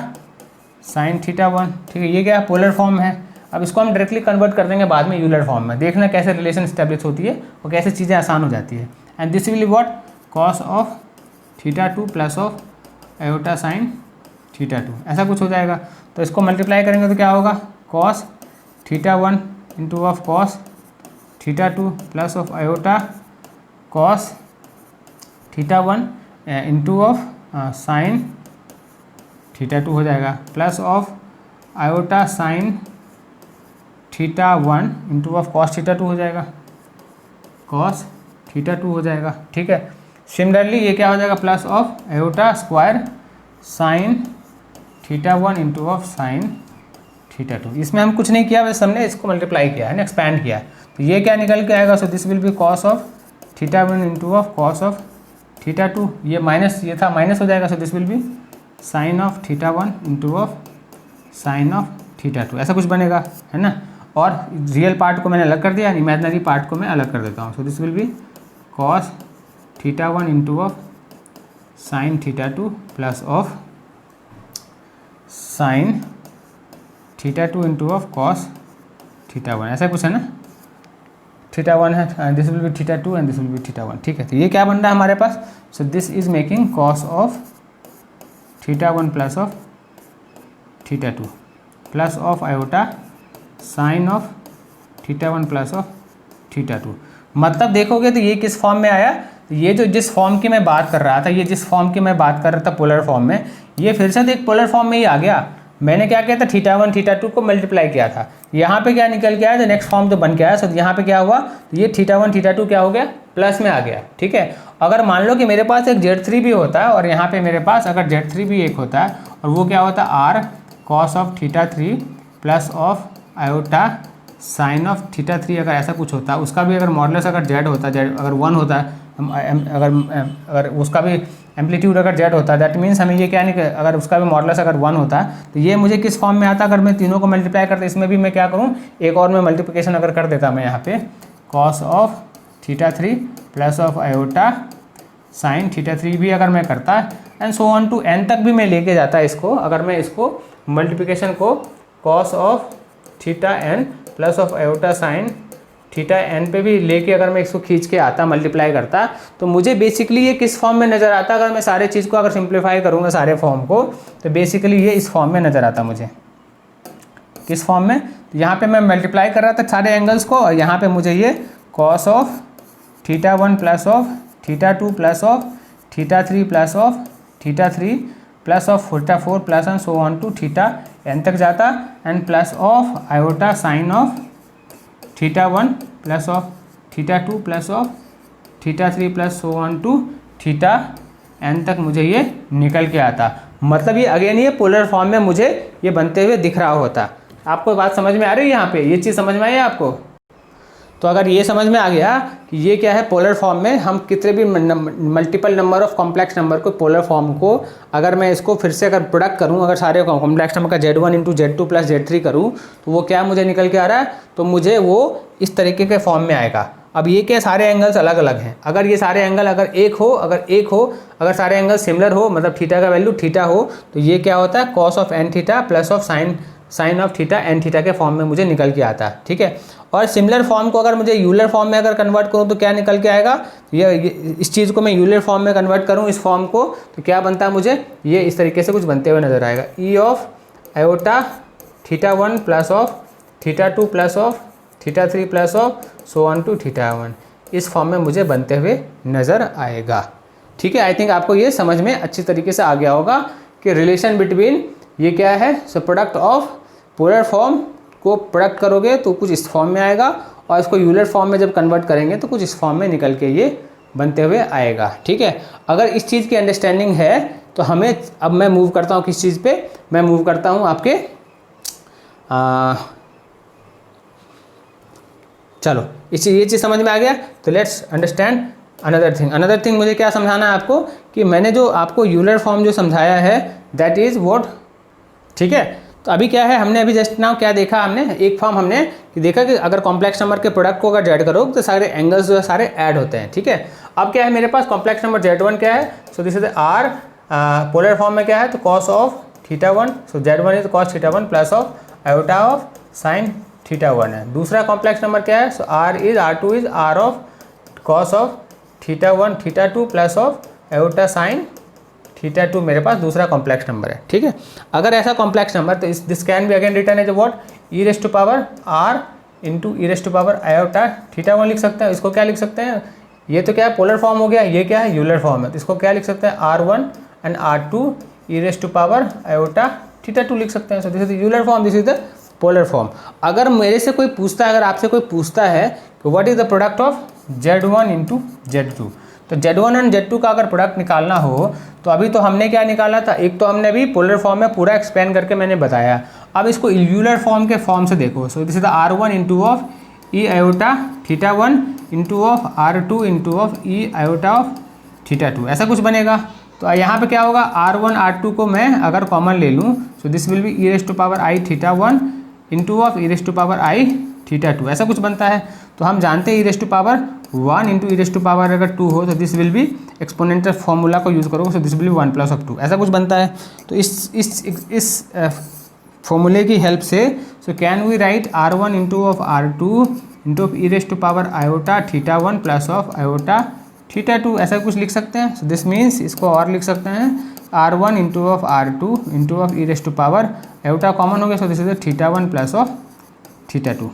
sine θ1। ठीक है, ये क्या पोलर फॉर्म है। अब इसको हम डायरेक्टली कन्वर्ट कर देंगे बाद में यूलर फॉर्म में, देखना कैसे रिलेशन स्टैब्लिश होती है और कैसे चीज़ें आसान हो जाती है। And this will be what, cos of θ2 plus of iota sine θ2, ऐसा कुछ हो जाएगा। तो इसको मल्टीप्लाई करेंगे तो क्या होगा, cos θ1 into of cos θ2 plus of iota cos θ1 into of sine θ2 हो जाएगा, plus of iota sine θ1 into of cos θ2 हो जाएगा, cos θ2 हो जाएगा। ठीक है, सिमिलरली ये क्या हो जाएगा, plus of iota square sine θ1 into of sine θ2। इसमें हम कुछ नहीं किया, बस हमने इसको मल्टीप्लाई किया है ना, एक्सपैंड किया है। तो ये क्या निकल के आएगा, so this will be cos of θ1 into of cos of θ2, ये माइनस, ये था माइनस हो जाएगा, so this will be sine of θ1 into of sine of θ2, ऐसा कुछ बनेगा, है ना। और रियल पार्ट को मैंने अलग कर दिया, इमेजिनरी पार्ट को मैं अलग कर देता हूँ। So this will be cos θ1 into of sine θ2 plus of sine θ2 into of cos θ1, ऐसा कुछ है ना, θ1 है, this will be θ2 and this will be θ1। ठीक है, तो ये क्या बन रहा है हमारे पास, so this is making cos of θ1 plus of θ2 plus of iota sine of θ1 plus of θ2। मतलब देखोगे तो ये किस फॉर्म में आया, ये जो जिस फॉर्म की मैं बात कर रहा था, ये जिस फॉर्म की मैं बात कर रहा था पोलर फॉर्म में, ये फिर से एक पोलर फॉर्म में ही आ गया। मैंने क्या किया था, θ1 θ2 को मल्टीप्लाई किया था, यहाँ पे क्या निकल के आया, तो नेक्स्ट फॉर्म जो बन के आया, तो यहाँ पे क्या हुआ, तो ये θ1 θ2 क्या हो गया, प्लस में आ गया। ठीक है, अगर मान लो कि मेरे पास एक z3 भी होता है और यहाँ पे मेरे पास अगर z3 भी एक होता है और वो क्या होता है, r cos of θ3 plus of iota sine of θ3, अगर ऐसा कुछ होता है, उसका भी अगर मॉडुलस अगर z होता है, z अगर 1 होता है, अगर उसका भी एम्पलीट्यूड अगर z होता है, दैट मीन्स हमें ये क्या नहीं, अगर उसका भी मॉडुलस अगर 1 होता है तो ये मुझे किस फॉर्म में आता, अगर मैं तीनों को मल्टीप्लाई करता, इसमें भी मैं क्या करूँ, एक और मैं मल्टीप्लिकेशन अगर कर देता मैं यहाँ पे, cos of θ3 plus of iota sine θ3 भी अगर मैं करता and so on to n तक भी मैं लेके जाता इसको, अगर मैं इसको मल्टीप्लिकेशन को cos of θn plus of iota sign θn पे भी लेके अगर मैं इसको खींच के आता, मल्टीप्लाई करता, तो मुझे बेसिकली ये किस फॉर्म में नज़र आता, अगर मैं सारे चीज़ को अगर सिंप्लीफाई करूँगा सारे फॉर्म को, तो बेसिकली ये इस फॉर्म में नज़र आता मुझे, किस फॉर्म में, तो यहाँ पे मैं मल्टीप्लाई कर रहा था सारे एंगल्स को, और यहाँ पे मुझे ये cos of θ1 plus of θ2 plus of θ3 plus of θ3 plus of θ4 plus and so on to θn तक जाता, and plus of iota sine of θ1 plus of θ2 plus of θ3 plus so on to θn तक मुझे ये निकल के आता। मतलब ये अगेन ये पोलर फॉर्म में मुझे ये बनते हुए दिख रहा होता। आपको बात समझ में आ रही है, यहाँ पे ये चीज़ समझ में आई है आपको। तो अगर ये समझ में आ गया कि ये क्या है, पोलर फॉर्म में हम कितने भी multiple number of complex number को, पोलर फॉर्म को अगर मैं इसको फिर से अगर प्रोडक्ट करूँ, अगर सारे कॉम्प्लेक्स नंबर का z1 into z2 plus z3 करूँ, तो वो क्या मुझे निकल के आ रहा है, तो मुझे वो इस तरीके के फॉर्म में आएगा। अब ये क्या, सारे एंगल्स अलग अलग हैं, अगर ये सारे एंगल अगर एक हो, अगर सारे एंगल सिमिलर हो, मतलब थीटा का वैल्यू थीटा हो, तो ये क्या होता है, cos of n theta plus of sine of theta n theta के फॉर्म में मुझे निकल के आता है, ठीक है। और सिमिलर फॉर्म को अगर मुझे यूलर फॉर्म में अगर कन्वर्ट करूँ तो क्या निकल के आएगा, ये इस चीज़ को मैं यूलर फॉर्म में कन्वर्ट करूँ इस फॉर्म को, तो क्या बनता है मुझे, ये इस तरीके से कुछ बनते हुए नजर आएगा, e of iota theta 1 plus of theta 2 plus of theta 3 plus of so on to theta 1, इस फॉर्म में मुझे बनते हुए नज़र आएगा, ठीक है। आई थिंक आपको ये समझ में अच्छी तरीके से आ गया होगा कि रिलेशन बिटवीन ये क्या है। So product of polar form को प्रोडक्ट करोगे तो कुछ इस फॉर्म में आएगा, और इसको यूलर फॉर्म में जब कन्वर्ट करेंगे तो कुछ इस फॉर्म में निकल के ये बनते हुए आएगा, ठीक है। अगर इस चीज़ की अंडरस्टैंडिंग है तो हमें, अब मैं मूव करता हूँ किस चीज़ पे, मैं मूव करता हूँ आपके चलो ये चीज़ समझ में आ गया, तो लेट्स अंडरस्टैंड अनदर थिंग मुझे क्या समझाना है आपको, कि मैंने जो आपको यूलर फॉर्म जो समझाया है दैट इज़ व्हाट, ठीक है। तो अभी क्या है, हमने अभी जस्ट नाउ क्या देखा, हमने एक फॉर्म हमने देखा कि अगर कॉम्प्लेक्स नंबर के प्रोडक्ट को अगर ऐड करो तो सारे एंगल्स जो है सारे ऐड होते हैं, ठीक है। अब क्या है मेरे पास कॉम्प्लेक्स नंबर Z1 क्या है, so this is r, polar form में क्या है तो cos of theta 1, so Z1 is cos theta 1 plus of iota of sine theta 1 है। दूसरा कॉम्प्लेक्स नंबर क्या है, so R2 is r of cos of theta 1 theta 2 plus of iota sine theta 2 मेरे पास दूसरा कॉम्प्लेक्स नंबर है, ठीक है। अगर ऐसा कॉम्प्लेक्स नंबर तो this can be again written as what, e raise to power r into e raise to power iota theta 1 लिख सकते हैं। इसको क्या लिख सकते हैं, ये तो क्या है पोलर फॉर्म हो गया, ये क्या है यूलर फॉर्म है, तो इसको क्या लिख सकते हैं R1 and R2 e raise to power iota theta 2 लिख सकते हैं। So this is Euler form, this is the polar form. अगर मेरे से कोई पूछता है, अगर आपसे कोई पूछता है कि what is the product of Z1 into Z2, तो Z1 एंड Z2 का अगर प्रोडक्ट निकालना हो तो अभी तो हमने क्या निकाला था, एक तो हमने अभी पोलर फॉर्म में पूरा एक्सप्लेन करके मैंने बताया, अब इसको यूलर फॉर्म के फॉर्म से देखो। सो this is the R1 into of E iota theta 1 into of R2 into of E iota of theta 2, ऐसा कुछ बनेगा। तो यहाँ पे क्या होगा, R1 R2 को मैं अगर कॉमन ले लूँ, so this will be e raise to power I theta 1 into of E raise to power I theta 2, ऐसा कुछ बनता है। तो हम जानते हैं e raise to power 1 into e raise to power अगर 2 हो तो this will be exponential formula को यूज़ करोगे, so this will be 1 plus of 2, ऐसा कुछ बनता है। तो इस फॉर्मूले की हेल्प से so can we write R1 into of R2 into of E raise to power iota theta 1 plus of iota theta 2, ऐसा कुछ लिख सकते हैं। सो दिस मीन्स इसको और लिख सकते हैं R1 into of R2 into of E raise to power iota common हो गया, so this is theta 1 plus of theta 2।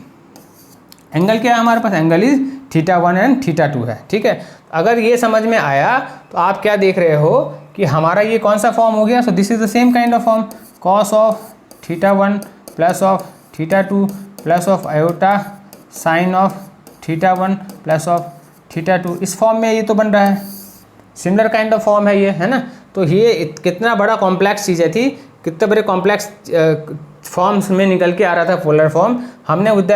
Angle क्या है हमारे पास, angle is theta 1 and theta 2 है, ठीक है। अगर ये समझ में आया तो आप क्या देख रहे हो कि हमारा ये कौन सा फॉर्म हो गया, so this is the same kind of form, cos of theta 1 plus of theta 2 plus of iota sine of theta 1 plus of theta 2, इस फॉर्म में ये तो बन रहा है, सिमिलर काइंड ऑफ फॉर्म है ये, है ना। तो ये कितना बड़ा कॉम्प्लेक्स चीज़ें थी, कितने बड़े कॉम्प्लेक्स फॉर्म्स में निकल के आ रहा था पोलर फॉर्म, हमने with the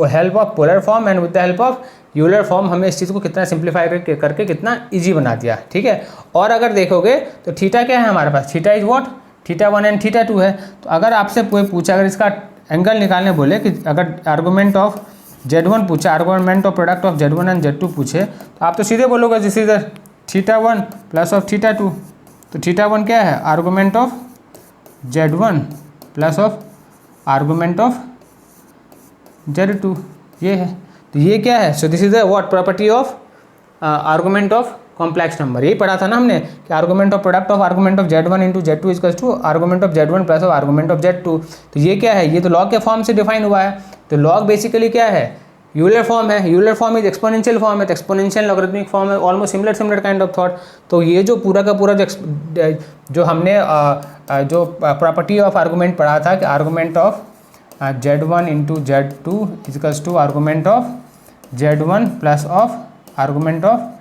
help of polar form and with the help of Euler form हमें इस चीज़ को कितना सिंप्लीफाई करके कितना इजी बना दिया, ठीक है। और अगर देखोगे तो थीटा क्या है हमारे पास, theta is what, theta 1 and theta 2 है। तो अगर आपसे कोई पूछा, अगर इसका एंगल निकालने बोले कि अगर आर्गूमेंट ऑफ Z1 पूछा, argument of product of Z1 and Z2 पूछे, तो आप तो सीधे बोलोगे this is theta 1 plus of theta 2। तो थीटा 1 क्या है, argument of Z1 plus of argument of Z2, ये है। तो ये क्या है, so this is the what, property of argument of complex number. यही पढ़ा था ना हमने कि argument of product of argument of Z1 into Z2 equals to argument of Z1 plus of argument of Z2। तो ये क्या है, ये तो लॉग के फॉर्म से डिफाइन हुआ है। तो लॉग बेसिकली क्या है, यूलर फॉर्म है, Euler form is exponential form है, तो एक्सपोनेंशियल लॉगरिथमिक फॉर्म है, almost similar kind of thought. तो ये जो पूरा का पूरा जो हमने जो प्रॉपर्टी ऑफ आर्गूमेंट पढ़ा था कि argument of Z1 into Z2 equals to argument of Z1 plus of argument of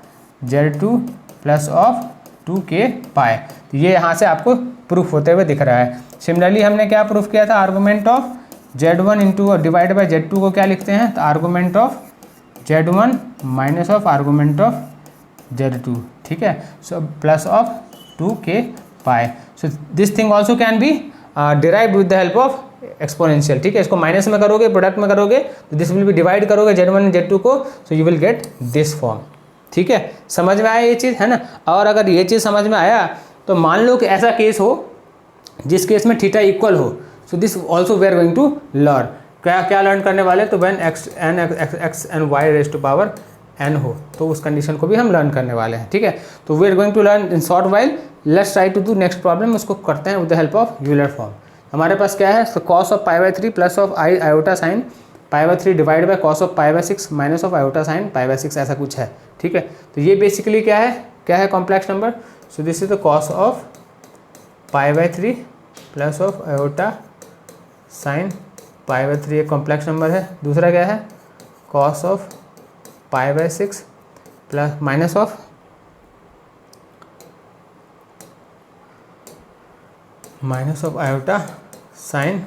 Z2 plus of 2k पाए, तो ये यहाँ से आपको प्रूफ होते हुए दिख रहा है। सिमिलरली हमने क्या प्रूफ किया था, argument of Z1 into divide by Z2 को क्या लिखते हैं, तो argument of Z1 minus of argument of Z2, ठीक है। सो प्लस ऑफ 2k पाए। सो this thing also can be derived with the help of exponential, ठीक है। इसको माइनस में करोगे, प्रोडक्ट में करोगे, तो दिस विल बी डिवाइड करोगे Z1 एंड Z2 को, so you will get this form, ठीक है। समझ में आया ये चीज़, है ना। और अगर ये चीज़ समझ में आया तो मान लो कि ऐसा केस हो जिस केस में थीटा इक्वल हो, so this also we are going to learn. क्या लर्न करने वाले, तो when x and y raise to power n हो, तो उस कंडीशन को भी हम लर्न करने वाले हैं, ठीक है। तो we are going to learn in short while. Let's try to do next problem, उसको करते हैं with the help of Euler form. हमारे पास क्या है, तो cos of pi by 3 plus of I iota sine pi by 3 divide by cos of pi by 6 minus of iota sine pi by 6, ऐसा कुछ है, ठीक है। तो ये बेसिकली क्या है complex number. So this is the cos of pi by 3 plus of iota sine pi by 3 एक कॉम्प्लेक्स नंबर है। दूसरा क्या है, cos of pi by 6 plus minus of iota sine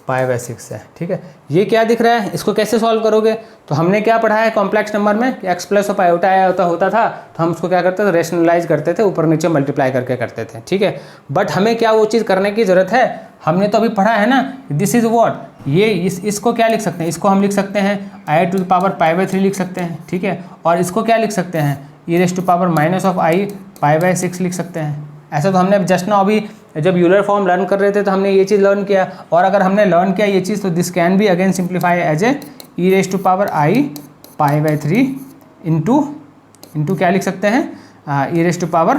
pi by 6 है, ठीक है। ये क्या दिख रहा है, इसको कैसे सॉल्व करोगे, तो हमने क्या पढ़ा है कॉम्प्लेक्स नंबर में कि x plus of iota iota होता था, तो हम उसको क्या करते थे, रेशनलाइज करते थे, ऊपर नीचे मल्टीप्लाई करके करते थे, ठीक है। बट हमें क्या वो चीज़ करने की ज़रूरत है, हमने तो अभी पढ़ा है ना, दिस इज़ व्हाट, ये इसको क्या लिख सकते हैं, इसको हम लिख सकते हैं I to the power pi by 3 लिख सकते हैं, ठीक है। और इसको क्या लिख सकते हैं, E raise to power minus of I pi by 6 लिख सकते हैं। ऐसा तो हमने जस्ट ना अभी जब यूलर फॉर्म लर्न कर रहे थे तो हमने ये चीज़ लर्न किया, और अगर हमने लर्न किया ये चीज़, तो this can be again simplify as a E raise to power I pi by 3 into क्या लिख सकते हैं, E raise to power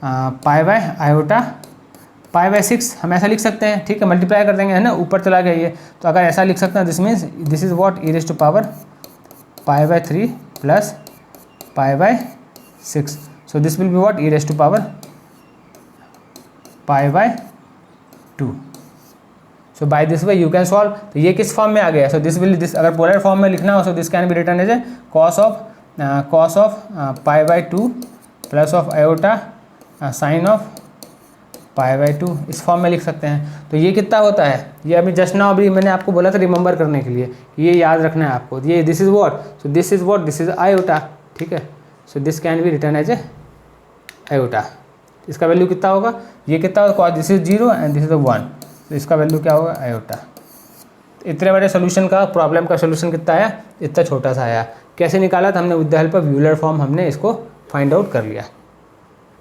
pi by iota pi by 6, हम ऐसा लिख सकते हैं, ठीक है। मल्टीप्लाई कर देंगे, है ना, ऊपर चला गया ये, तो अगर ऐसा लिख सकते हैं, this means this is what e raise to power pi by 3 plus pi by 6, so this will be what e raise to power pi by 2। So by this way you can solve. तो ये किस form में आ गया, so this अगर polar form में लिखना हो, so this can be written as a cos of pi by 2 plus of iota sine of pi by 2, इस फॉर्म में लिख सकते हैं। तो ये कितना होता है, ये अभी जस्ट नाउ अभी मैंने आपको बोला था रिमेंबर करने के लिए, ये याद रखना है आपको। ये this is what, so this is iota, ठीक है। So this can be written as a iota. इसका वैल्यू कितना होगा, ये कितना होगा, this is 0 and this is 1, तो इसका वैल्यू क्या होगा, आयोटा। इतने बड़े सोल्यूशन का प्रॉब्लम का सोल्यूशन कितना आया, इतना छोटा सा आया। कैसे निकाला, तो हमने with the help of Euler form हमने इसको फाइंड आउट कर लिया,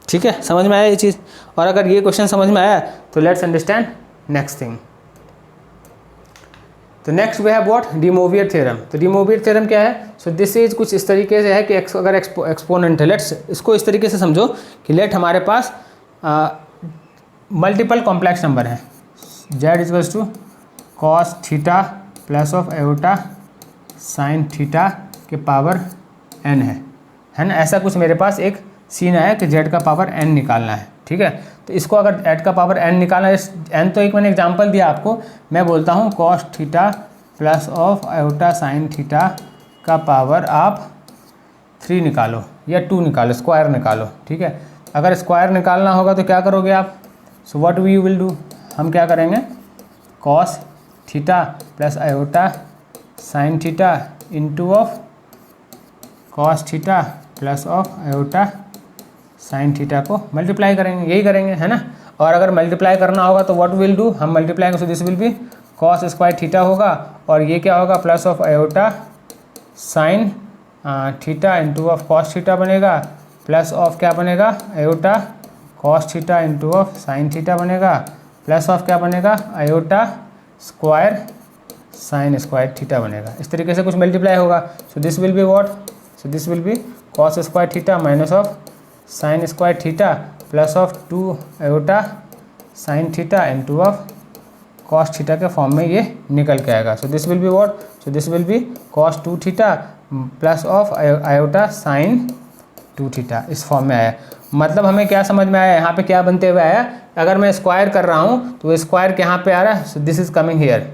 ठीक है। समझ में आया ये चीज़, और अगर ये क्वेश्चन समझ में आया तो लेट्स अंडरस्टैंड नेक्स्ट थिंग। तो नेक्स्ट वे है व्हाट, डी मोवियर थ्योरम। तो डी मोवियर थ्योरम क्या है, सो दिस इज कुछ इस तरीके से है कि अगर एक्सपोनेंट है, लेट्स इसको इस तरीके से समझो कि लेट हमारे पास मल्टीपल कॉम्प्लेक्स नंबर है, z equals to cos theta plus of iota sine theta के पावर n है ना। ऐसा कुछ मेरे पास एक सीन आया कि z का पावर n निकालना है, ठीक है। तो इसको अगर z का पावर n निकालना है, n तो एक मैंने एग्जांपल दिया आपको, मैं बोलता हूँ cos theta plus of iota sine theta का पावर आप 3 निकालो या 2 निकालो, स्क्वायर निकालो, ठीक है। अगर स्क्वायर निकालना होगा तो क्या करोगे आप, so what we will do, हम क्या करेंगे, cos theta plus iota sine theta into of cos theta plus of iota sine theta को मल्टीप्लाई करेंगे, यही करेंगे, है ना। और अगर मल्टीप्लाई करना होगा तो व्हाट विल डू, हम मल्टीप्लाई करेंगे, सो this will be cos square theta होगा, और ये क्या होगा, plus of iota sine theta into of cos theta बनेगा, प्लस ऑफ क्या बनेगा, iota cos theta into of sine theta बनेगा, प्लस ऑफ क्या बनेगा, iota square sine square theta बनेगा। इस तरीके से कुछ मल्टीप्लाई होगा, so this will be what, so this will be cos square theta minus of sine square theta plus of 2 iota sine theta into of cos theta के form में ये निकल के आएगा। So this will be what, so this will be cos 2 theta plus of iota sign 2 theta, इस form में आया। मतलब हमें क्या समझ में आया, यहाँ पे क्या बनते हुए आया, अगर मैं स्क्वायर कर रहा हूँ तो स्क्वायर के यहाँ पे आ रहा है, so this is coming here,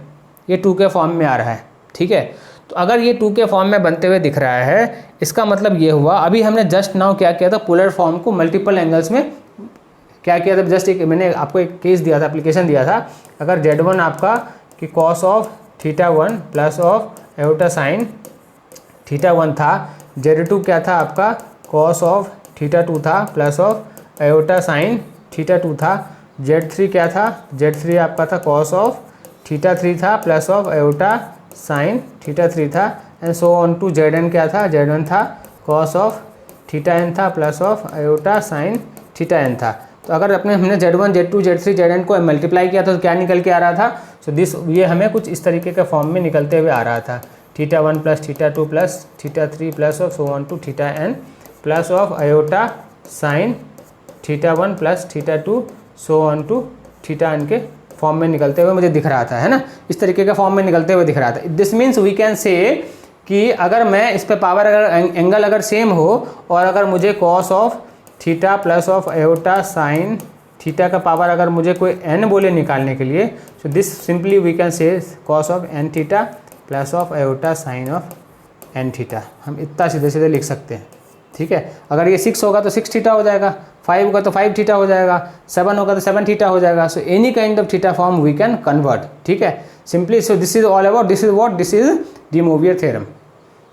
ये 2 के फॉर्म में आ रहा है, ठीक है। तो अगर ये 2 के फॉर्म में बनते हुए दिख रहा है, इसका मतलब ये हुआ, अभी हमने जस्ट नाउ क्या किया था, पोलर फॉर्म को मल्टीपल एंगल्स में क्या किया था, जस्ट एक मैंने आपको एक केस दिया था, एप्लीकेशन दिया था। अगर Z1 आपका कि cos of theta 1 plus of iota sine theta 1 था, Z2 क्या था आपका, कॉस ऑफ थीटा 2 था plus of iota sine theta 2 था, Z3 क्या था, Z3 आपका था कॉस ऑफ थीटा 3 था plus of iota sine theta 3 था, and so on to Zn क्या था, Z1 था कॉस ऑफ थीटा n था plus of iota sine theta n था। तो अगर अपने हमने Z1 Z2 Z3 Zn को मल्टीप्लाई किया तो क्या निकल के आ रहा था, सो दिस ये हमें कुछ इस तरीके के फॉर्म में निकलते हुए आ रहा था, θ1 plus θ2 plus θ3 plus of so on to θn plus of iota sine θ1 plus θ2 so on to θn के फॉर्म में निकलते हुए मुझे दिख रहा था, है ना, इस तरीके के फॉर्म में निकलते हुए दिख रहा था। दिस मीन्स वी कैन से कि अगर मैं इस पे पावर अगर एंगल अगर सेम हो और अगर मुझे cos of theta plus of iota sine theta का पावर अगर मुझे कोई n बोले निकालने के लिए, so this simply we can say cos of n theta plus of iota sine of n theta, हम इतना सीधे सीधे लिख सकते हैं, ठीक है। अगर ये 6 होगा तो 6 थीटा हो जाएगा, 5 होगा तो 5 थीटा हो जाएगा, 7 होगा तो 7 थीटा हो जाएगा। So any kind of theta form we can convert, ठीक है, simply. So this is all about, this is what, this is de Moivre theorem.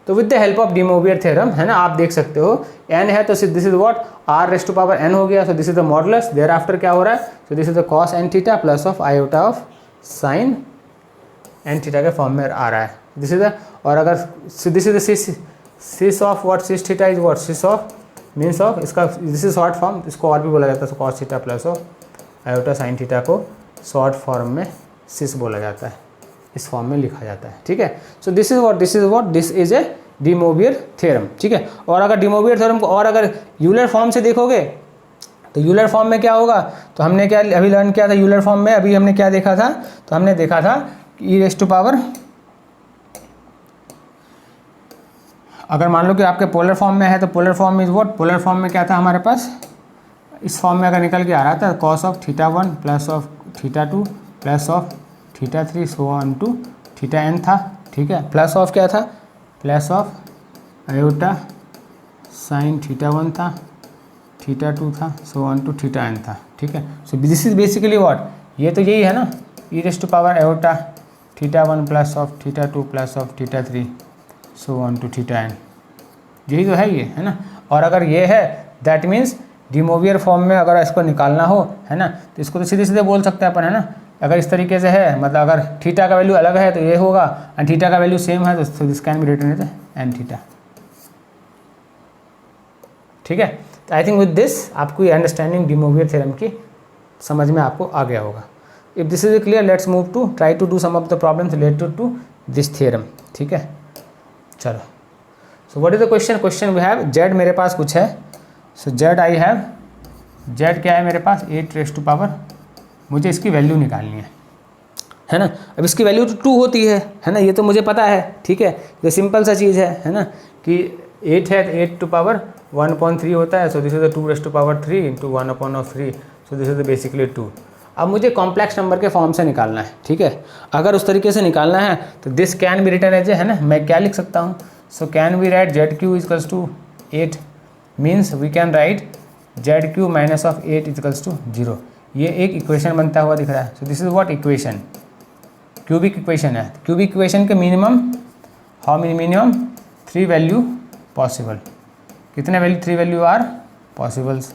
तो with the help of D Moivre theorem, है ना, आप देख सकते हो n है तो this is what r raise to power n हो गया। So this is the modulus, there after क्या हो रहा है, so this is the cos n theta plus of iota of sine n theta के फॉर्म में आ रहा है। दिस इज द, और अगर this is the cis of what, cis theta is what, cis of means of, इसका this is short form, इसको और भी बोला जाता है cos theta plus of iota sine theta को शॉर्ट फॉर्म में सिस बोला जाता है, इस फॉर्म में लिखा जाता है, ठीक है। So this is what this is a de Moivre theorem, ठीक है। और अगर डी मोवियर थ्योरम को और अगर यूलर फॉर्म से देखोगे तो यूलर फॉर्म में क्या होगा, तो हमने क्या अभी लर्न किया था यूलर फॉर्म में, अभी हमने क्या देखा था, तो हमने देखा था ई रेज़ टू पावर, अगर मान लो कि आपके पोलर फॉर्म में है तो polar form is what, polar form में क्या था हमारे पास, इस फॉर्म में अगर निकल के आ रहा था cos of θ1 plus of θ2 plus of θ3 so on to θn था, ठीक है, प्लस ऑफ क्या था, प्लस ऑफ आयोटा साइन θ1 था, θ2 था, सो ऑन टू θn था, ठीक है। So this is basically what, ये तो यही है ना, e raise to power iota θ1 plus of θ2 plus of θ3 so on to θn, यही तो है ये, है ना। और अगर ये है दैट मीन्स डी मोवियर फॉर्म में अगर इसको निकालना हो, है ना, तो इसको तो सीधे सीधे बोल सकते हैं अपन, है ना, अगर इस तरीके से है, मतलब अगर थीटा का वैल्यू अलग है तो ये होगा, एंड थीटा का वैल्यू सेम है तो this can be written as n theta, ठीक है। तो आई थिंक विद दिस आपको ये अंडरस्टैंडिंग डी मोवियर थ्योरम की समझ में आपको आ गया होगा। If this is clear, let's move to try to do some of the problems related to this theorem, ठीक है। चलो, so what is the question, question we have z, मेरे पास कुछ है, so z I have, z क्या है मेरे पास 8 रेज़ टू पावर, मुझे इसकी वैल्यू निकालनी है ना। अब इसकी वैल्यू तो 2 होती है ना, ये तो मुझे पता है, ठीक है, ये सिंपल सा चीज़ है ना, कि 8 है तो 8 टू पावर 1/3 होता है, so this is the 2 raise to power 3 into 1/3, so this is the basically 2। अब मुझे कॉम्प्लेक्स नंबर के फॉर्म से निकालना है, ठीक है। अगर उस तरीके से निकालना है तो this can be written as, है ना, मैं क्या लिख सकता हूँ, so can we write z cube equals to 8, means we can write z cube minus of 8 equals to 0। ये एक इक्वेशन बनता हुआ दिख रहा है। So this is what equation, cubic equation है। क्यूबिक इक्वेशन के minimum, how many minimum 3 value possible, कितने वैल्यू 3 वैल्यू आर पॉसिबल्स,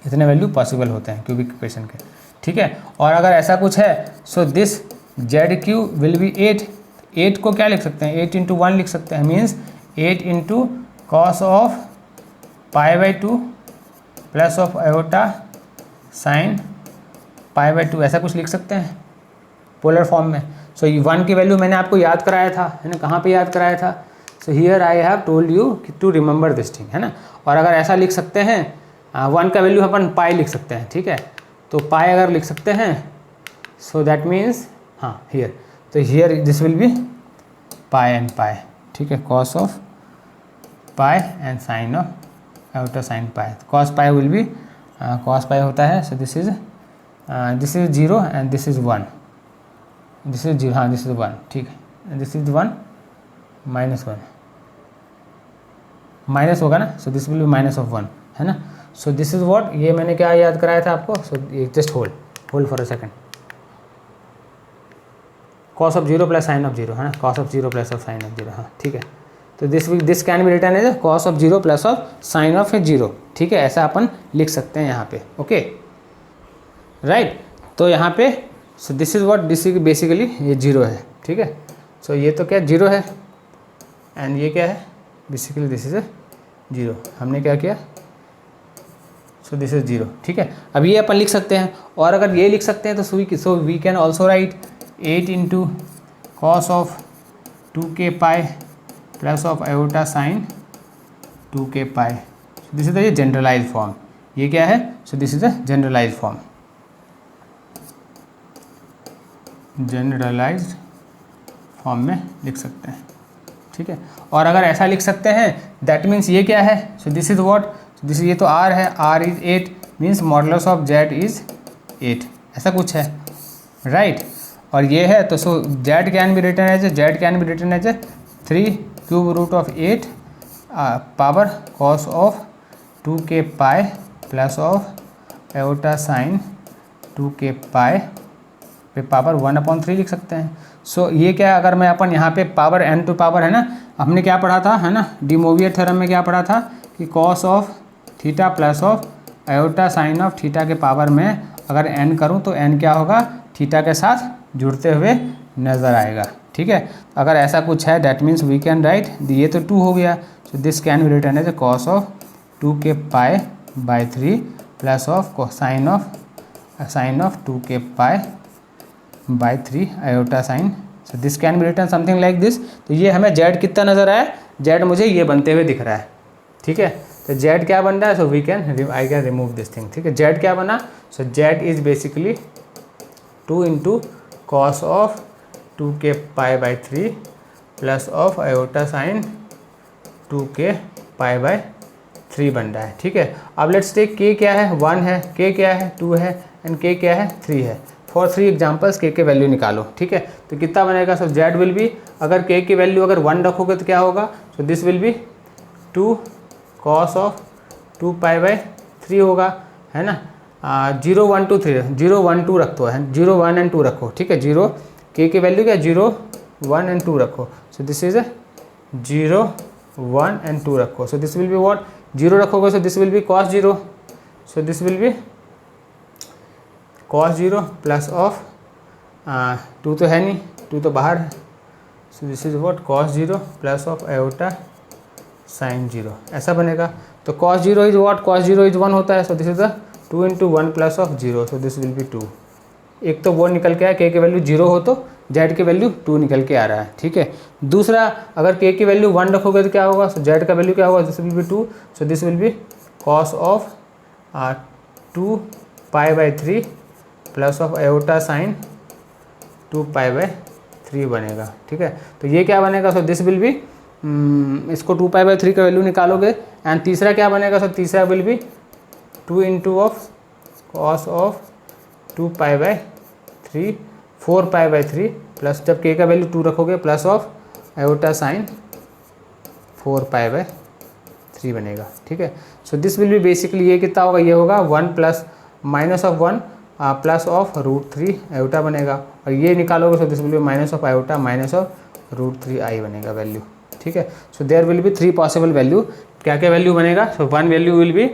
इतने वैल्यू पॉसिबल होते हैं क्यूबिक इक्वेशन के, ठीक है। और अगर ऐसा कुछ है, so this Z Q will be 8, 8 को क्या लिख सकते हैं, 8 इंटू 1 लिख सकते हैं, means 8 into cos of π/2 plus of iota sine π/2, ऐसा कुछ लिख सकते हैं पोलर फॉर्म में। सो ये 1 की वैल्यू मैंने आपको याद कराया था, है ना, कहाँ पे याद कराया था, so here I have told you to remember this thing, है ना। और अगर ऐसा लिख सकते हैं 1 का वैल्यू अपन पाई लिख सकते हैं, ठीक है, तो पाई अगर लिख सकते हैं, सो दैट मीन्स, हाँ हियर, तो here this will be pi and pi, ठीक है, cos of pi and sine of iota sine pi, cos pi will be cos pi होता है, so this is 0 and this is 1, this is 0, हाँ this is 1, ठीक है, this is 1 -1 minus होगा ना, so this will be minus of 1, है ना। So this is what, ये मैंने क्या याद कराया था आपको, so just hold for a second, cos of 0 plus sine of 0, है ना, cos of 0 plus of sine of 0, हाँ ठीक है। तो this can be written as cos of 0 plus of sine of 0, ठीक है, ऐसा अपन लिख सकते हैं यहाँ पे, ओके राइट। तो यहाँ पे सो this is what, this is basically ये 0 है, ठीक है। सो ये तो क्या 0 है एंड ये क्या है, बेसिकली दिस इज 0। हमने क्या किया, सो दिस इज 0, ठीक है। अब ये अपन लिख सकते हैं, और अगर ये लिख सकते हैं तो so we can also write 8 into cos of 2k pi plus of iota sine 2k pi. This is the generalize form. ये क्या है? So this is the generalize form, generalized form में लिख सकते हैं, ठीक है। और अगर ऐसा लिख सकते हैं दैट मीन्स ये क्या है? So this is what, this ये तो r है, r is 8 means modulus of z is 8, ऐसा कुछ है, राइट। और ये है तो so z can be written as 3 cube root of 8 power cos of 2k pi plus of iota sine 2k pi पे पावर 1/3 लिख सकते हैं। सो ये क्या, अगर मैं अपन यहाँ पे पावर n टू पावर है ना, हमने क्या पढ़ा था, है ना, डी मोवियर थ्योरम में क्या पढ़ा था कि cos of theta plus of iota sine of theta के पावर में अगर n करूँ तो n क्या होगा, थीटा के साथ जुड़ते हुए नज़र आएगा, ठीक है। अगर ऐसा कुछ है that means we can write, ये तो 2 हो गया, so this can be written as cos of 2k pi by 3 plus of sine of 2k pi by 3 iota sine. So this can be written something like this. तो ये हमें z कितना नज़र आया, z मुझे ये बनते हुए दिख रहा है, ठीक है। तो z क्या बन रहा है? So we can I can remove this thing, ठीक है। z क्या बना? So z is basically 2 into cos of 2k pi by 3 plus of iota sine 2k pi by 3 बन रहा है, ठीक है। अब लेट्स टेक k क्या है, 1 है, k क्या है, 2 है, एंड k क्या है, 3 है। फॉर 3 एग्जाम्पल्स k के वैल्यू निकालो, ठीक है। तो कितना बनेगा? सो z विल बी, अगर k की वैल्यू अगर 1 रखोगे तो क्या होगा? So this will be 2 cos of 2 pi by 3 होगा, है ना। 0 1 2 3, 0 1 2 रख दो, है 0 1 एंड 2 रखो, ठीक है। 0 k की वैल्यू क्या, 0 1 एंड 2 रखो। सो दिस इज 0 1 एंड 2 रखो। सो दिस विल बी व्हाट, 0 रखोगे सो this will be cos 0, so this will be cos 0 plus of 2 तो है नहीं, 2 तो बाहर है, so this is what cos 0 plus of iota sign 0, ऐसा बनेगा। तो cos 0 is what, cos 0 is 1 होता है, so this is 2 into 1 plus of 0, so this will be 2। एक तो वो निकल के आया, k की वैल्यू 0 हो तो z की वैल्यू 2 निकल के आ रहा है, ठीक है। दूसरा, अगर k की वैल्यू 1 रखोगे तो क्या होगा? सो z का वैल्यू क्या होगा? This will be 2, so this will be cos of 2 pi by 3 plus of iota sign 2 pi by 3 बनेगा, ठीक है। तो ये क्या बनेगा? सो दिस विल बी, इसको 2 पाई बाई 3 का वैल्यू निकालोगे, एंड तीसरा क्या बनेगा? सो तीसरा will be 2 into of cos of 2 pi by 3 4 pi by 3 plus, जब k का वैल्यू 2 रखोगे, plus of iota sign 4 pi by 3 बनेगा, ठीक है। So this will be basically, ये कितना होगा? ये होगा 1 plus minus of 1 plus of √3 iota बनेगा, और ये निकालोगे सो this will be minus of iota minus of √3i बनेगा वैल्यू, ठीक है। So there will be 3 possible value. क्या क्या वैल्यू बनेगा? So 1 value will be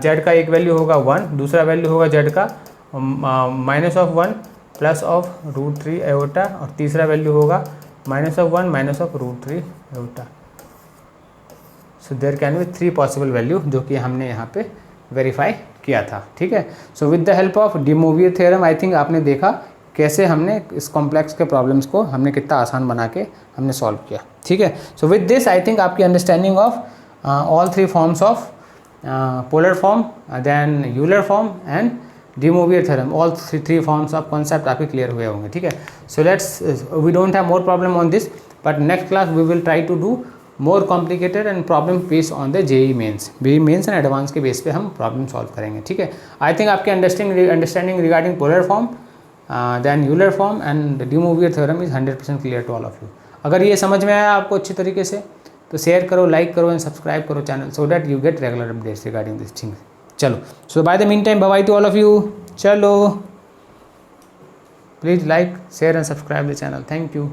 z का एक वैल्यू होगा 1, दूसरा वैल्यू होगा z का minus of 1 plus of √3 iota, और तीसरा वैल्यू होगा minus of 1 minus of √3 iota. So there can be 3 possible value, जो कि हमने यहाँ पे वेरीफाई किया था, ठीक है। So with the help of D Moivre theorem, I think आपने देखा कैसे हमने इस कॉम्प्लेक्स के प्रॉब्लम्स को हमने कितना आसान बना के हमने सॉल्व किया, ठीक है। So with this I think आपकी understanding of all 3 forms of polar form, then Euler form and De Moivre theorem, all 3 forms of concept आपके क्लियर हुए होंगे, ठीक है। So let's, we don't have more problem on this, but next class we will try to do more complicated and problem based on the JEE mains and advanced के base पे हम problem solve करेंगे, ठीक है। I think आपके understanding regarding polar form, then Euler form and De Moivre theorem is 100% clear to all of you. अगर ये समझ में आया आपको अच्छी तरीके से तो शेयर करो, लाइक करो एंड सब्सक्राइब करो channel, so that you get regular updates regarding this thing. चलो, so by the mean time, bye to all of you. चलो, please like share and subscribe the channel, thank you.